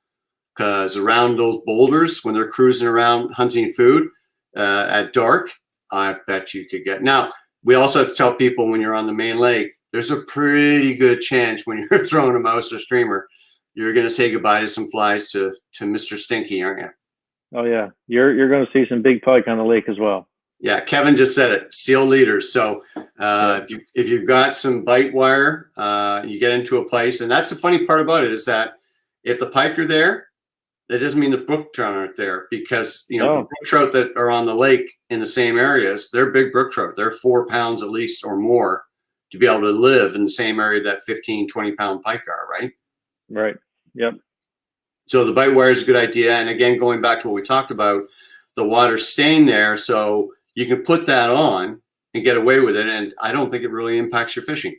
because around those boulders, when they're cruising around hunting food at dark, I bet you could get. Now, we also have to tell people, when you're on the main lake, there's a pretty good chance when you're throwing a mouse or streamer, you're going to say goodbye to some flies to Mr. Stinky, aren't you? Oh yeah, you're going to see some big pike on the lake as well. Yeah, Kevin just said it. Steel leaders. So if you've got some bite wire, you get into a place, and that's the funny part about it, is that if the pike are there, that doesn't mean the brook trout aren't there, because the brook trout that are on the lake in the same areas, they're big brook trout. They're 4 pounds at least or more to be able to live in the same area that 15, 20-pound pike are, right? Right. Yep. So the bite wire is a good idea. And again, going back to what we talked about, the water staying there, so you can put that on and get away with it. And I don't think it really impacts your fishing.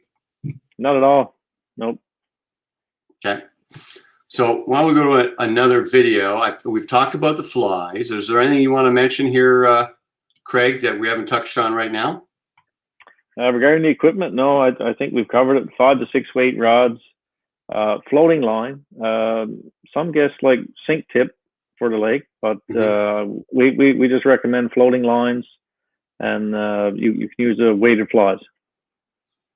Not at all. Nope. Okay. So why don't we go to another video? We've talked about the flies. Is there anything you want to mention here, Craig, that we haven't touched on right now? Regarding the equipment, no, I think we've covered it. 5 to 6 weight rods, floating line. Some guests like sink tip for the lake, but we just recommend floating lines, and you can use weighted flies.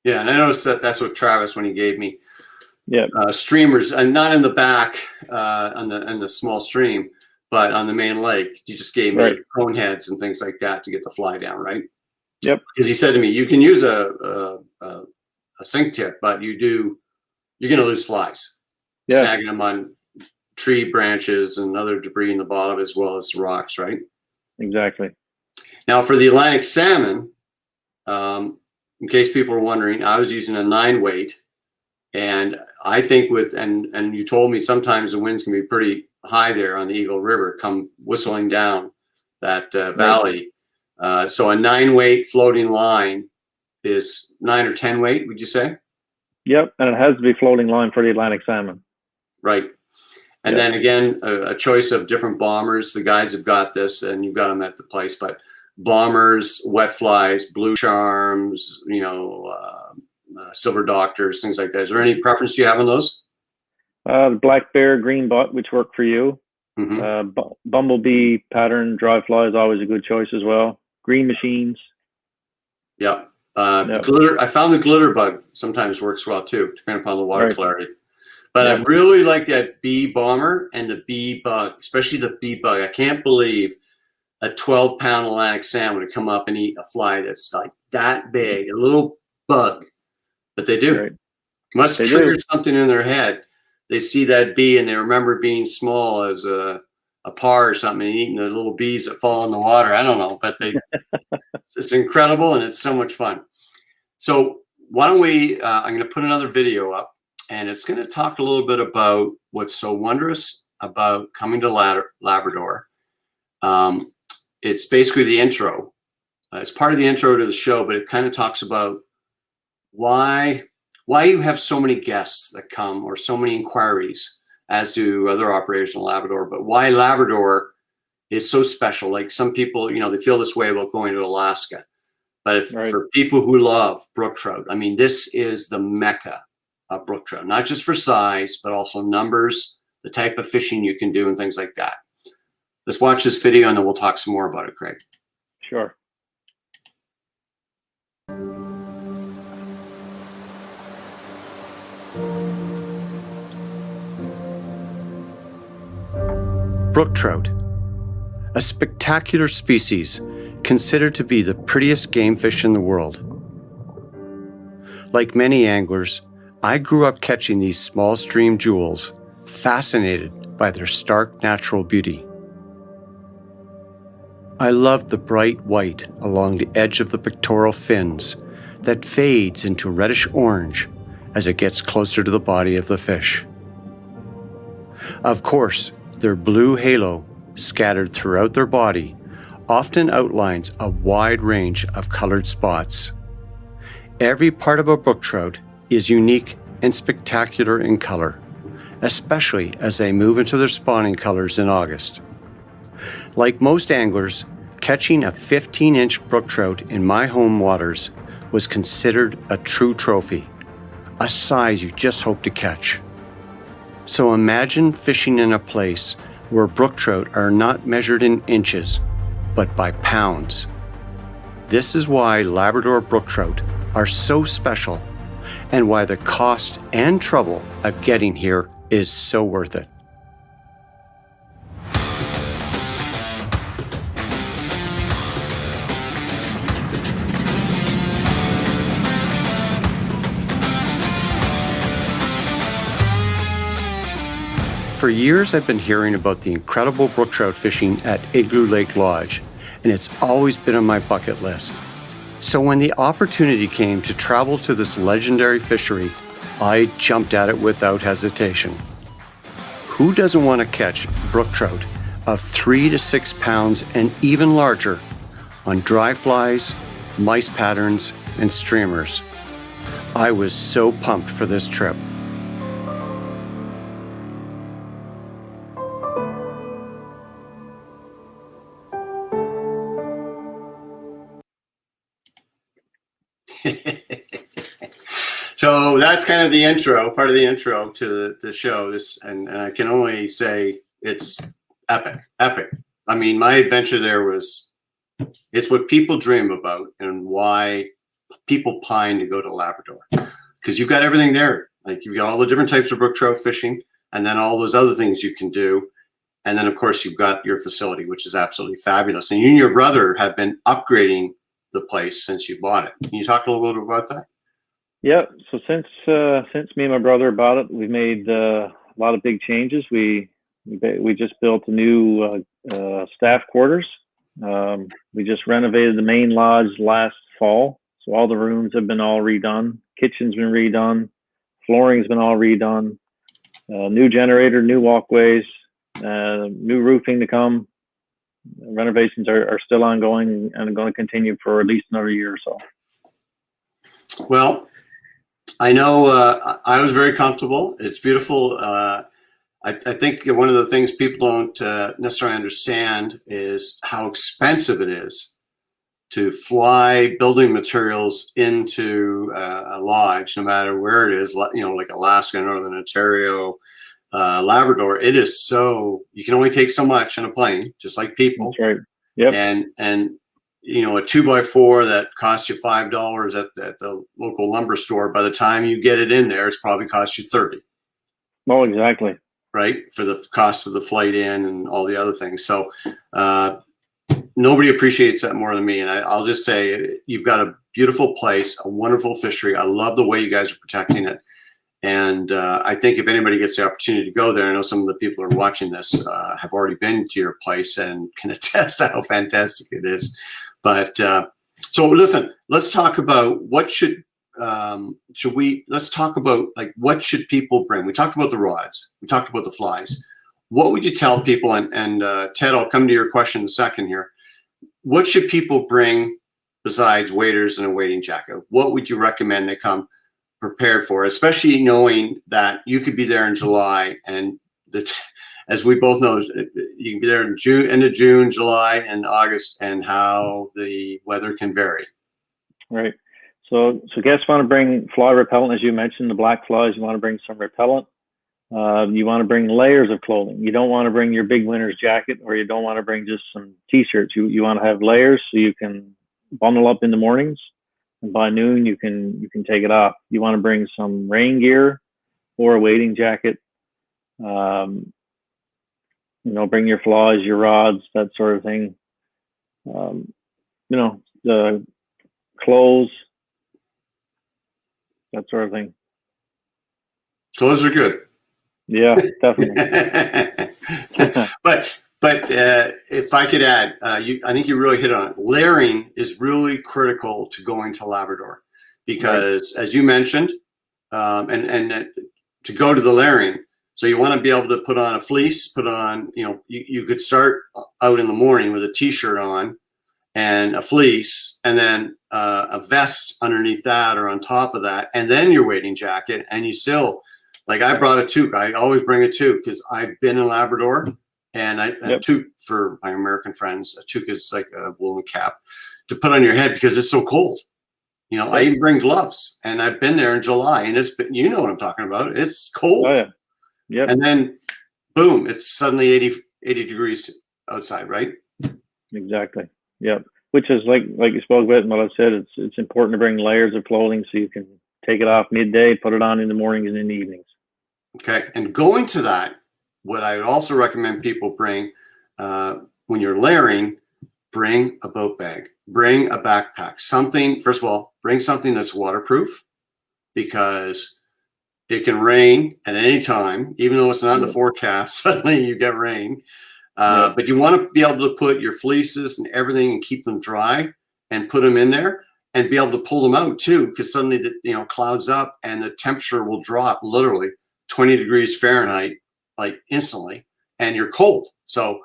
Yeah, and I noticed that's what Travis, when he gave me Yeah. streamers, and not in the back on the small stream, but on the main lake. You just gave me cone heads and things like that to get the fly down, right? Yep. Because he said to me, you can use a sink tip, but you're going to lose flies. Yeah. Snagging them on tree branches and other debris in the bottom as well as rocks, right? Exactly. Now for the Atlantic salmon, in case people are wondering, I was using a 9-weight, and I think and you told me sometimes the winds can be pretty high there on the Eagle River, come whistling down that valley. So a 9-weight floating line is 9 or 10 weight, would you say? Yep, and it has to be floating line for the Atlantic salmon. Right. And then again, a choice of different bombers. The guides have got this, and you've got them at the place. But bombers, wet flies, blue charms, silver doctors, things like that. Is there any preference you have on those? The black bear, green butt, which work for you. Mm-hmm. Bumblebee pattern dry fly is always a good choice as well. Green machines. Yep. Glitter. I found the glitter bug sometimes works well too, depending upon the water clarity. But I really like that bee bomber and the bee bug, especially the bee bug. I can't believe a 12-pound Atlantic salmon would come up and eat a fly that's like that big, a little bug. But they do. Right. Must trigger something in their head. They see that bee and they remember being small as a par or something and eating the little bees that fall in the water. I don't know, but it's incredible and it's so much fun. So why don't we, I'm going to put another video up, and it's going to talk a little bit about what's so wondrous about coming to Labrador. It's basically the intro. It's part of the intro to the show, but it kind of talks about why you have so many guests that come, or so many inquiries, as do other operators in Labrador, but why Labrador is so special. Like some people, they feel this way about going to Alaska. But for people who love brook trout, I mean, this is the mecca of brook trout, not just for size, but also numbers, the type of fishing you can do, and things like that. Let's watch this video, and then we'll talk some more about it, Craig. Sure. Brook trout, a spectacular species considered to be the prettiest game fish in the world. Like many anglers, I grew up catching these small stream jewels, fascinated by their stark natural beauty. I loved the bright white along the edge of the pectoral fins that fades into reddish orange as it gets closer to the body of the fish. Of course, their blue halo scattered throughout their body often outlines a wide range of colored spots. Every part of a brook trout is unique and spectacular in color, especially as they move into their spawning colors in August. Like most anglers, catching a 15-inch brook trout in my home waters was considered a true trophy, a size you just hope to catch. So imagine fishing in a place where brook trout are not measured in inches, but by pounds. This is why Labrador brook trout are so special, and why the cost and trouble of getting here is so worth it. For years, I've been hearing about the incredible brook trout fishing at Igloo Lake Lodge, and it's always been on my bucket list. So when the opportunity came to travel to this legendary fishery, I jumped at it without hesitation. Who doesn't want to catch brook trout of 3 to 6 pounds and even larger on dry flies, mice patterns, and streamers? I was so pumped for this trip. So that's kind of the intro, part of the intro to the show. And I can only say it's epic. I mean, my adventure there it's what people dream about and why people pine to go to Labrador. Because you've got everything there. Like you've got all the different types of brook trout fishing, and then all those other things you can do. And then, of course, you've got your facility, which is absolutely fabulous. And you and your brother have been upgrading the place since you bought it. Can you talk a little bit about that? Yeah. So since me and my brother bought it, we've made a lot of big changes. We just built a new staff quarters. We just renovated the main lodge last fall, so all the rooms have been all redone. Kitchen's been redone. Flooring's been all redone. New generator, new walkways, new roofing to come. Renovations are still ongoing and going to continue for at least another year or so. Well, I know I was very comfortable. It's beautiful. I think one of the things people don't necessarily understand is how expensive it is to fly building materials into a lodge, no matter where it is, like Alaska, Northern Ontario, Labrador. It is so, you can only take so much on a plane, just like people. That's right. Yep. And a 2x4 that costs you $5 at the local lumber store, by the time you get it in there, it's probably cost you $30. Oh, exactly. Right, for the cost of the flight in and all the other things. So nobody appreciates that more than me. And I'll just say, you've got a beautiful place, a wonderful fishery. I love the way you guys are protecting it. And I think if anybody gets the opportunity to go there, I know some of the people who are watching this have already been to your place and can attest to how fantastic it is. But so listen, let's talk about let's talk about, like, what should people bring? We talked about the rods. We talked about the flies. What would you tell people? And Ted, I'll come to your question in a second here. What should people bring besides waders and a wading jacket? What would you recommend they come prepared for, especially knowing that you could be there in July, and as we both know, you can be there in June, end of June, July, and August, and how the weather can vary. Right. So guests want to bring fly repellent, as you mentioned, the black flies. You want to bring some repellent. You want to bring layers of clothing. You don't want to bring your big winter's jacket, or you don't want to bring just some t-shirts. You want to have layers so you can bundle up in the mornings, and by noon you can take it off. You want to bring some rain gear or a wading jacket. Bring your flies, your rods, that sort of thing. The clothes, that sort of thing. Clothes are good. Yeah, definitely. but if I could add, I think you really hit on it. Layering is really critical to going to Labrador, because, as you mentioned, and to go to the layering, so you want to be able to put on a fleece, you could start out in the morning with a t-shirt on and a fleece, and then a vest underneath that or on top of that, and then your wading jacket. And you still, like, I brought a toque. I always bring a toque because I've been in Labrador, and a toque, for my American friends, a toque is like a woolen cap to put on your head because it's so cold. I even bring gloves, and I've been there in July, and it's been, you know what I'm talking about. It's cold. Oh, yeah. Yep. And then, boom, it's suddenly 80 degrees outside, right? Exactly. Yep. Which is like you spoke about and what I've said, it's important to bring layers of clothing so you can take it off midday, put it on in the mornings and in the evenings. Okay. And going to that, what I would also recommend people bring when you're layering, bring a boat bag, bring a backpack, something. First of all, bring something that's waterproof, because it can rain at any time, even though it's not in the forecast. Suddenly you get rain. But you want to be able to put your fleeces and everything and keep them dry and put them in there and be able to pull them out too, because suddenly the clouds up and the temperature will drop literally 20 degrees Fahrenheit, like instantly, and you're cold. So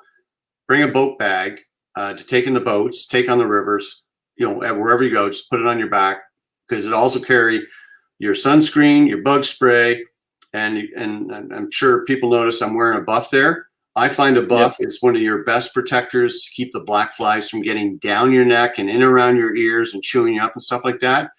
bring a boat bag to take in the boats, take on the rivers, wherever you go, just put it on your back, because it also carry your sunscreen, your bug spray, and I'm sure people notice I'm wearing a buff there. I find a buff is one of your best protectors to keep the black flies from getting down your neck and in around your ears and chewing you up and stuff like that.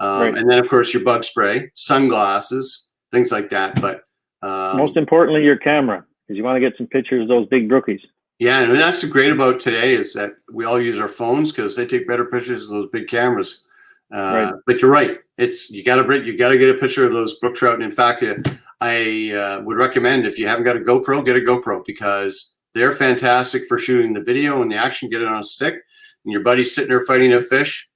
And then, of course, your bug spray, sunglasses, things like that. But most importantly, your camera, because you want to get some pictures of those big brookies. Yeah, and that's the great about today is that we all use our phones because they take better pictures of those big cameras Right. But you're right. You got to get a picture of those brook trout. And in fact, I would recommend, if you haven't got a GoPro, get a GoPro, because they're fantastic for shooting the video and the action. Get it on a stick, and your buddy's sitting there fighting a fish.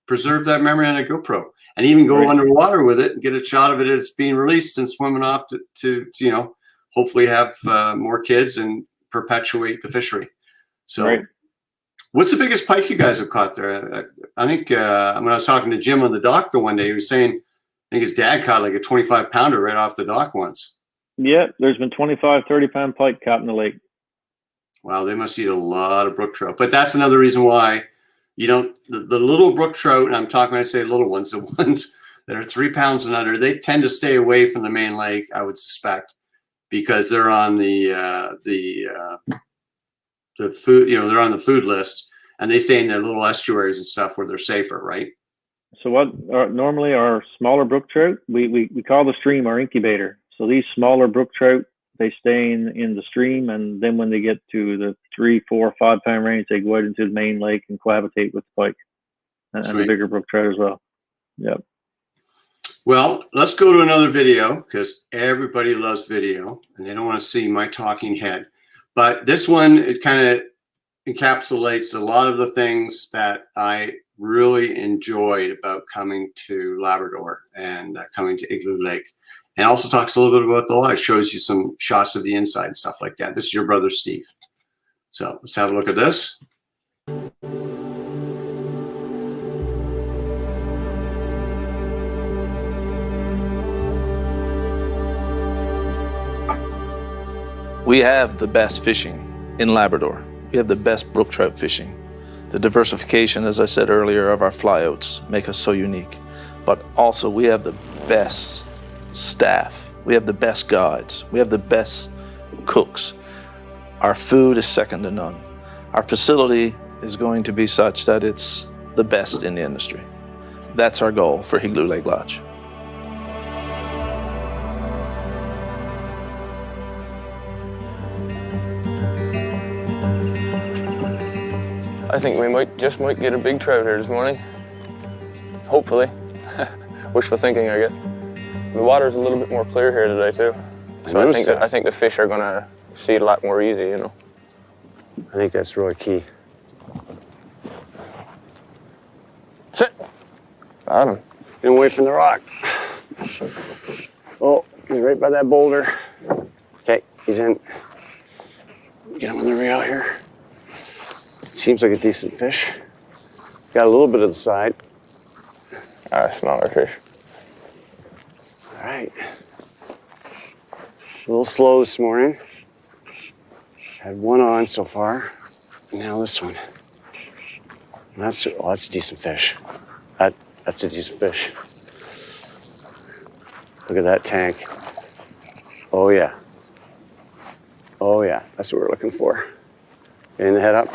Preserve that memory on a GoPro, and even go underwater with it and get a shot of it as being released and swimming off to hopefully have more kids and perpetuate the fishery. So, what's the biggest pike you guys have caught there? I think when I was talking to Jim on the dock the one day, he was saying, I think his dad caught like a 25-pounder right off the dock once. Yeah, there's been 25, 30-pound pike caught in the lake. Wow, they must eat a lot of brook trout. But that's another reason why you don't, the little brook trout, and I'm talking when I say little ones, the ones that are 3 pounds and under, they tend to stay away from the main lake, I would suspect, because they're on the food, they're on the food list, and they stay in their little estuaries and stuff where they're safer, right? So what normally our smaller brook trout, we call the stream our incubator. So these smaller brook trout, they stay in the stream, and then when they get to the 3, 4, 5 pound range, they go out into the main lake and cohabitate with the pike and the bigger brook trout as well. Yep. Well, let's go to another video, because everybody loves video and they don't want to see my talking head. But this one, it kind of encapsulates a lot of the things that I really enjoyed about coming to Labrador and coming to Igloo Lake. And also talks a little bit about the lodge, shows you some shots of the inside and stuff like that. This is your brother, Steve. So let's have a look at this. We have the best fishing in Labrador. We have the best brook trout fishing. The diversification, as I said earlier, of our flyouts make us so unique. But also we have the best staff. We have the best guides. We have the best cooks. Our food is second to none. Our facility is going to be such that it's the best in the industry. That's our goal for Igloo Lake Lodge. I think we might get a big trout here this morning. Hopefully. Wishful thinking, I guess. The water's a little bit more clear here today too. So I think the fish are gonna see it a lot more easy, I think that's really key. Sit. Got him. Get away from the rock. Oh, he's right by that boulder. Okay, he's in. Get him on the reel here. Seems like a decent fish. Got a little bit of the side. Smaller fish. All right. A little slow this morning. Had one on so far. And now this one. And that's a decent fish. That's a decent fish. Look at that tank. Oh yeah. Oh yeah, that's what we're looking for. Getting the head up.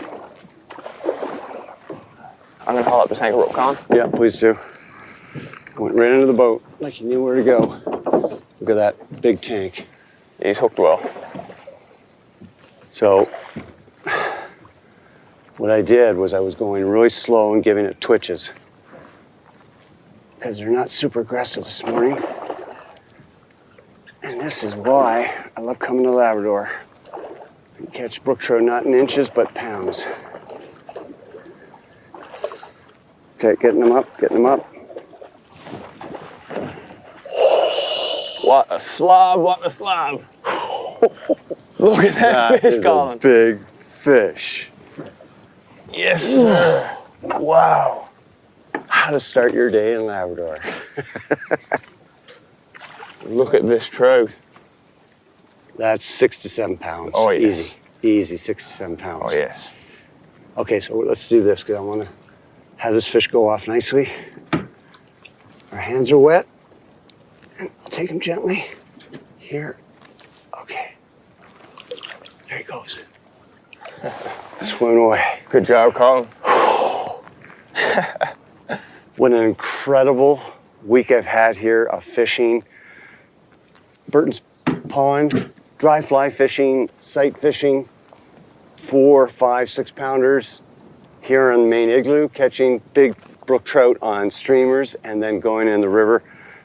I'm gonna haul up this tank of rope, Colin. Yeah, please do. Went right into the boat like you knew where to go. Look at that big tank. He's hooked well. So what I did was I was going really slow and giving it twitches, because they're not super aggressive this morning. And this is why I love coming to Labrador. You catch brook trout not in inches, but pounds. Okay, getting them up. What a slob, what a slob. Look at that fish, Colin. That is a big fish. Yes, sir. Wow. How to start your day in Labrador. Look at this trout. That's 6 to 7 pounds. Oh, yes. Easy, 6 to 7 pounds. Oh, yes. Okay, so let's do this, because I want to have this fish go off nicely. Our hands are wet. And I'll take him gently. Here. Okay. There he goes. Swimming away. Good job, Colin. What an incredible week I've had here of fishing. Burton's Pond, dry fly fishing, sight fishing, 4, 5, 6 pounders here on the main igloo, catching big brook trout on streamers and then going in the river.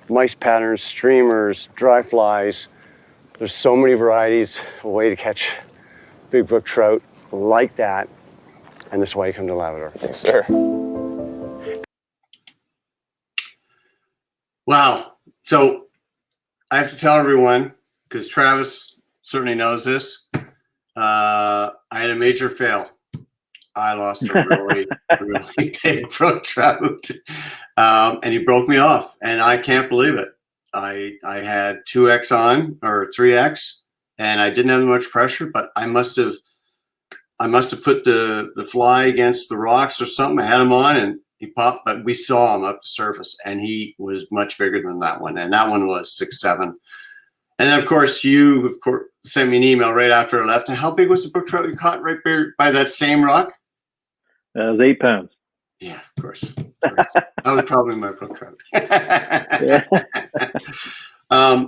Mice patterns, streamers, dry flies. There's so many varieties, a way to catch big brook trout like that. And this is why you come to Labrador. Yes, sir. Wow. So I have to tell everyone, because Travis certainly knows this, I had a major fail. I lost a really, really big brook trout, and he broke me off, and I can't believe it. I had 2X on, or 3X, and I didn't have much pressure, but I must have put the fly against the rocks or something. I had him on, and he popped, but we saw him up the surface, and he was much bigger than that one, and that one was 6'7". And then, of course, you sent me an email right after I left. And how big was the brook trout you caught right by that same rock? It was 8 pounds. Yeah, of course. That was probably my brook trout.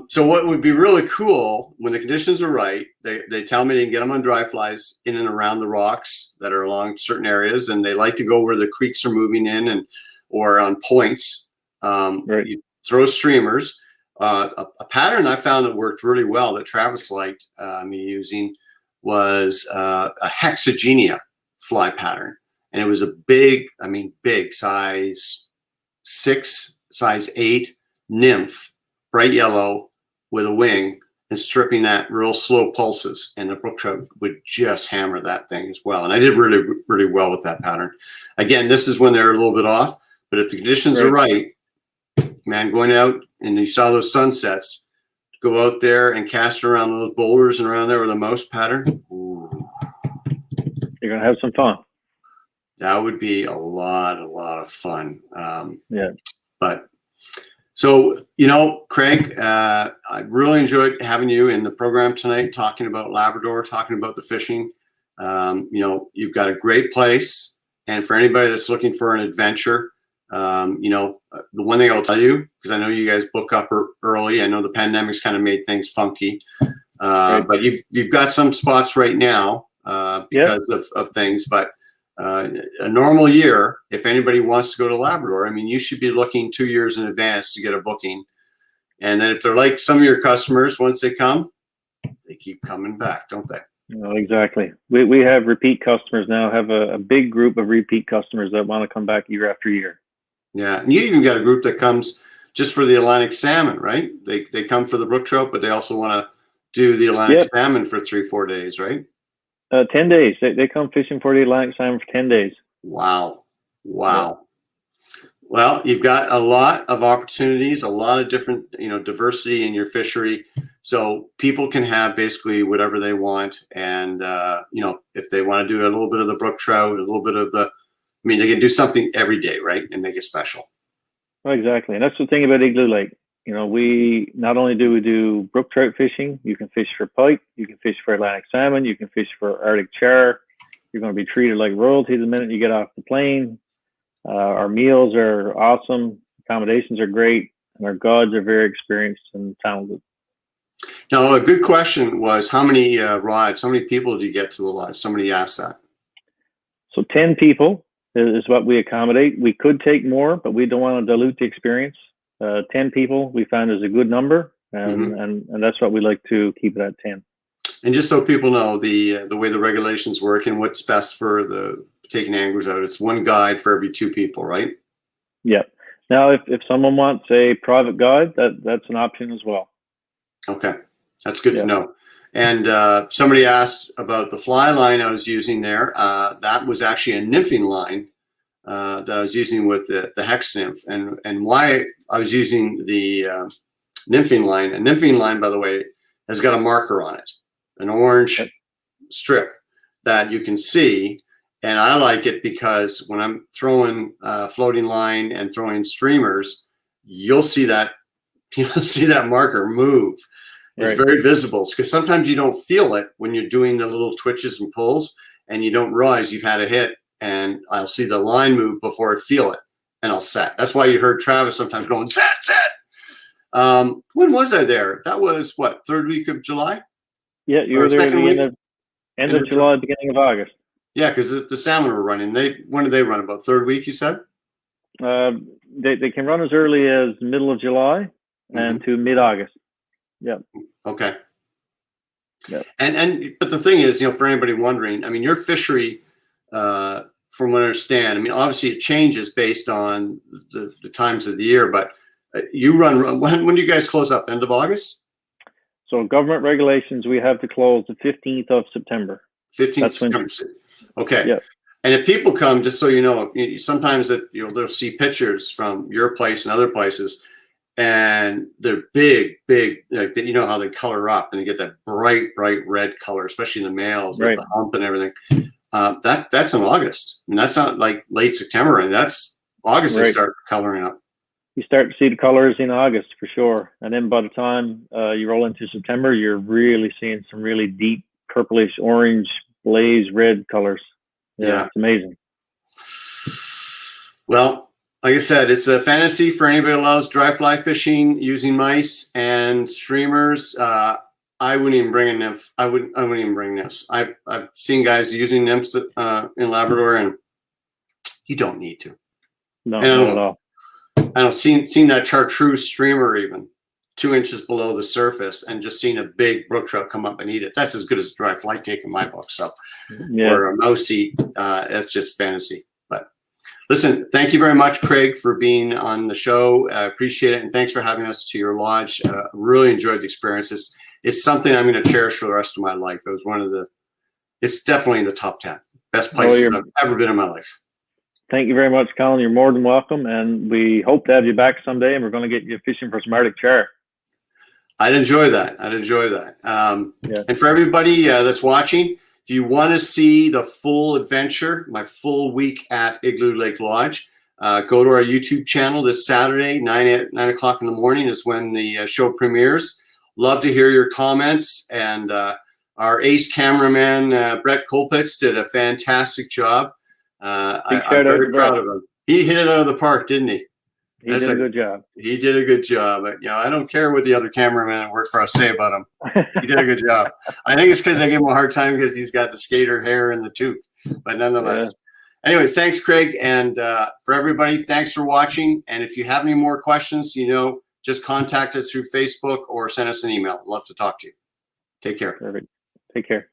So what would be really cool, when the conditions are right, they tell me they can get them on dry flies in and around the rocks that are along certain areas, and they like to go where the creeks are moving in or on points. Right. You throw streamers. A pattern I found that worked really well that Travis liked me using was a hexagenia fly pattern. And it was a big size 6, size 8 nymph, bright yellow with a wing, and stripping that real slow pulses. And the brook trout would just hammer that thing as well. And I did really, really well with that pattern. Again, this is when they're a little bit off, but if the conditions are right, man, going out and you saw those sunsets, go out there and cast around those boulders and around there with a mouse pattern. Ooh. You're going to have some fun. That would be a lot of fun. Yeah. But so, Craig, I really enjoyed having you in the program tonight, talking about Labrador, talking about the fishing. You've got a great place. And for anybody that's looking for an adventure, the one thing I'll tell you, because I know you guys book up early. I know the pandemic's kind of made things funky, Right. but you've got some spots right now because of things. But a normal year, if anybody wants to go to Labrador, you should be looking 2 years in advance to get a booking. And then if they're like some of your customers, once they come, they keep coming back, don't they? No, exactly. We have repeat customers now, have a big group of repeat customers that want to come back year after year. Yeah, and you even got a group that comes just for the Atlantic salmon, right? They come for the brook trout, but they also want to do the Atlantic salmon for 3-4 days, right? 10 days. They come fishing for the Atlantic salmon for 10 days. Wow. Yeah. Well, you've got a lot of opportunities, a lot of different, diversity in your fishery. So people can have basically whatever they want. And, if they want to do a little bit of the brook trout, a little bit of they can do something every day, right? And make it special. Oh, exactly. And that's the thing about Igloo Lake. We not only do we do brook trout fishing, you can fish for pike, you can fish for Atlantic salmon, you can fish for Arctic char. You're going to be treated like royalty the minute you get off the plane. Our meals are awesome. Accommodations are great. And our guides are very experienced and talented. Now, a good question was how many rides, how many people do you get to the lodge? Somebody asked that. So 10 people is what we accommodate. We could take more, but we don't want to dilute the experience. 10 people we found is a good number, and that's what we like to keep it at 10. And just so people know the way the regulations work and what's best for the taking anglers out, it's one guide for every 2 people, right? Yeah. Now, if someone wants a private guide, that's an option as well. Okay, that's good to know. And somebody asked about the fly line I was using there. That was actually a nymphing line that I was using with the hex nymph. And why I was using the nymphing line. A nymphing line, by the way, has got a marker on it, an orange strip that you can see. And I like it because when I'm throwing floating line and throwing streamers, you'll see that marker move. It's very visible because sometimes you don't feel it when you're doing the little twitches and pulls and you don't realize you've had a hit, and I'll see the line move before I feel it and I'll set. That's why you heard Travis sometimes going, set. When was I there? That was what, 3rd week of July? Yeah, you were there at the end of July, beginning of August. Yeah, because the salmon were running. When did they run? About 3rd week, you said? They can run as early as middle of July and to mid-August. Yep. Okay. Yep. But the thing is, for anybody wondering, I mean, your fishery, from what I understand, I mean, obviously it changes based on the times of the year, but you run, when do you guys close up? End of August? So government regulations, we have to close the 15th of September. 15th September. Okay. Yep. And if people come, just so you know, sometimes they'll see pictures from your place and other places, and they're big, like, you know how they color up and you get that bright red color, especially in the males with the hump and everything. That's in August. I mean, that's not like late September, and that's August they start coloring up. You start to see the colors in August for sure, and then by the time you roll into September, you're really seeing some really deep purplish, orange, blaze red colors. Yeah, it's amazing. Well, like I said, it's a fantasy for anybody who loves dry fly fishing using mice and streamers. I wouldn't even bring a nymph. I wouldn't even bring nymphs. I've seen guys using nymphs in Labrador, and you don't need to. No, not at all. I've seen that chartreuse streamer even 2 inches below the surface, and just seen a big brook trout come up and eat it. That's as good as a dry fly take in my book. So, or a mouse eat, that's just fantasy. But listen, thank you very much, Craig, for being on the show. I appreciate it, and thanks for having us to your lodge. Really enjoyed the experience. It's something I'm going to cherish for the rest of my life. It was it's definitely in the top 10 best places I've ever been in my life. Thank you very much, Colin. You're more than welcome, and we hope to have you back someday, and we're going to get you fishing for some Arctic char. I'd enjoy that. And for everybody that's watching, if you want to see the full adventure, my full week at Igloo Lake Lodge, go to our YouTube channel this Saturday, 9 o'clock in the morning is when the show premieres. Love to hear your comments. And our ace cameraman, Brett Colpitz, did a fantastic job. I'm very proud of him. He hit it out of the park, didn't he? He did a good job. He did a good job. I don't care what the other cameraman that worked for us say about him. He did a good job. I think it's because I give him a hard time because he's got the skater hair and the toque. But nonetheless. Anyways, thanks, Craig. And for everybody, thanks for watching. And if you have any more questions, just contact us through Facebook or send us an email. Love to talk to you. Take care. Perfect. Take care.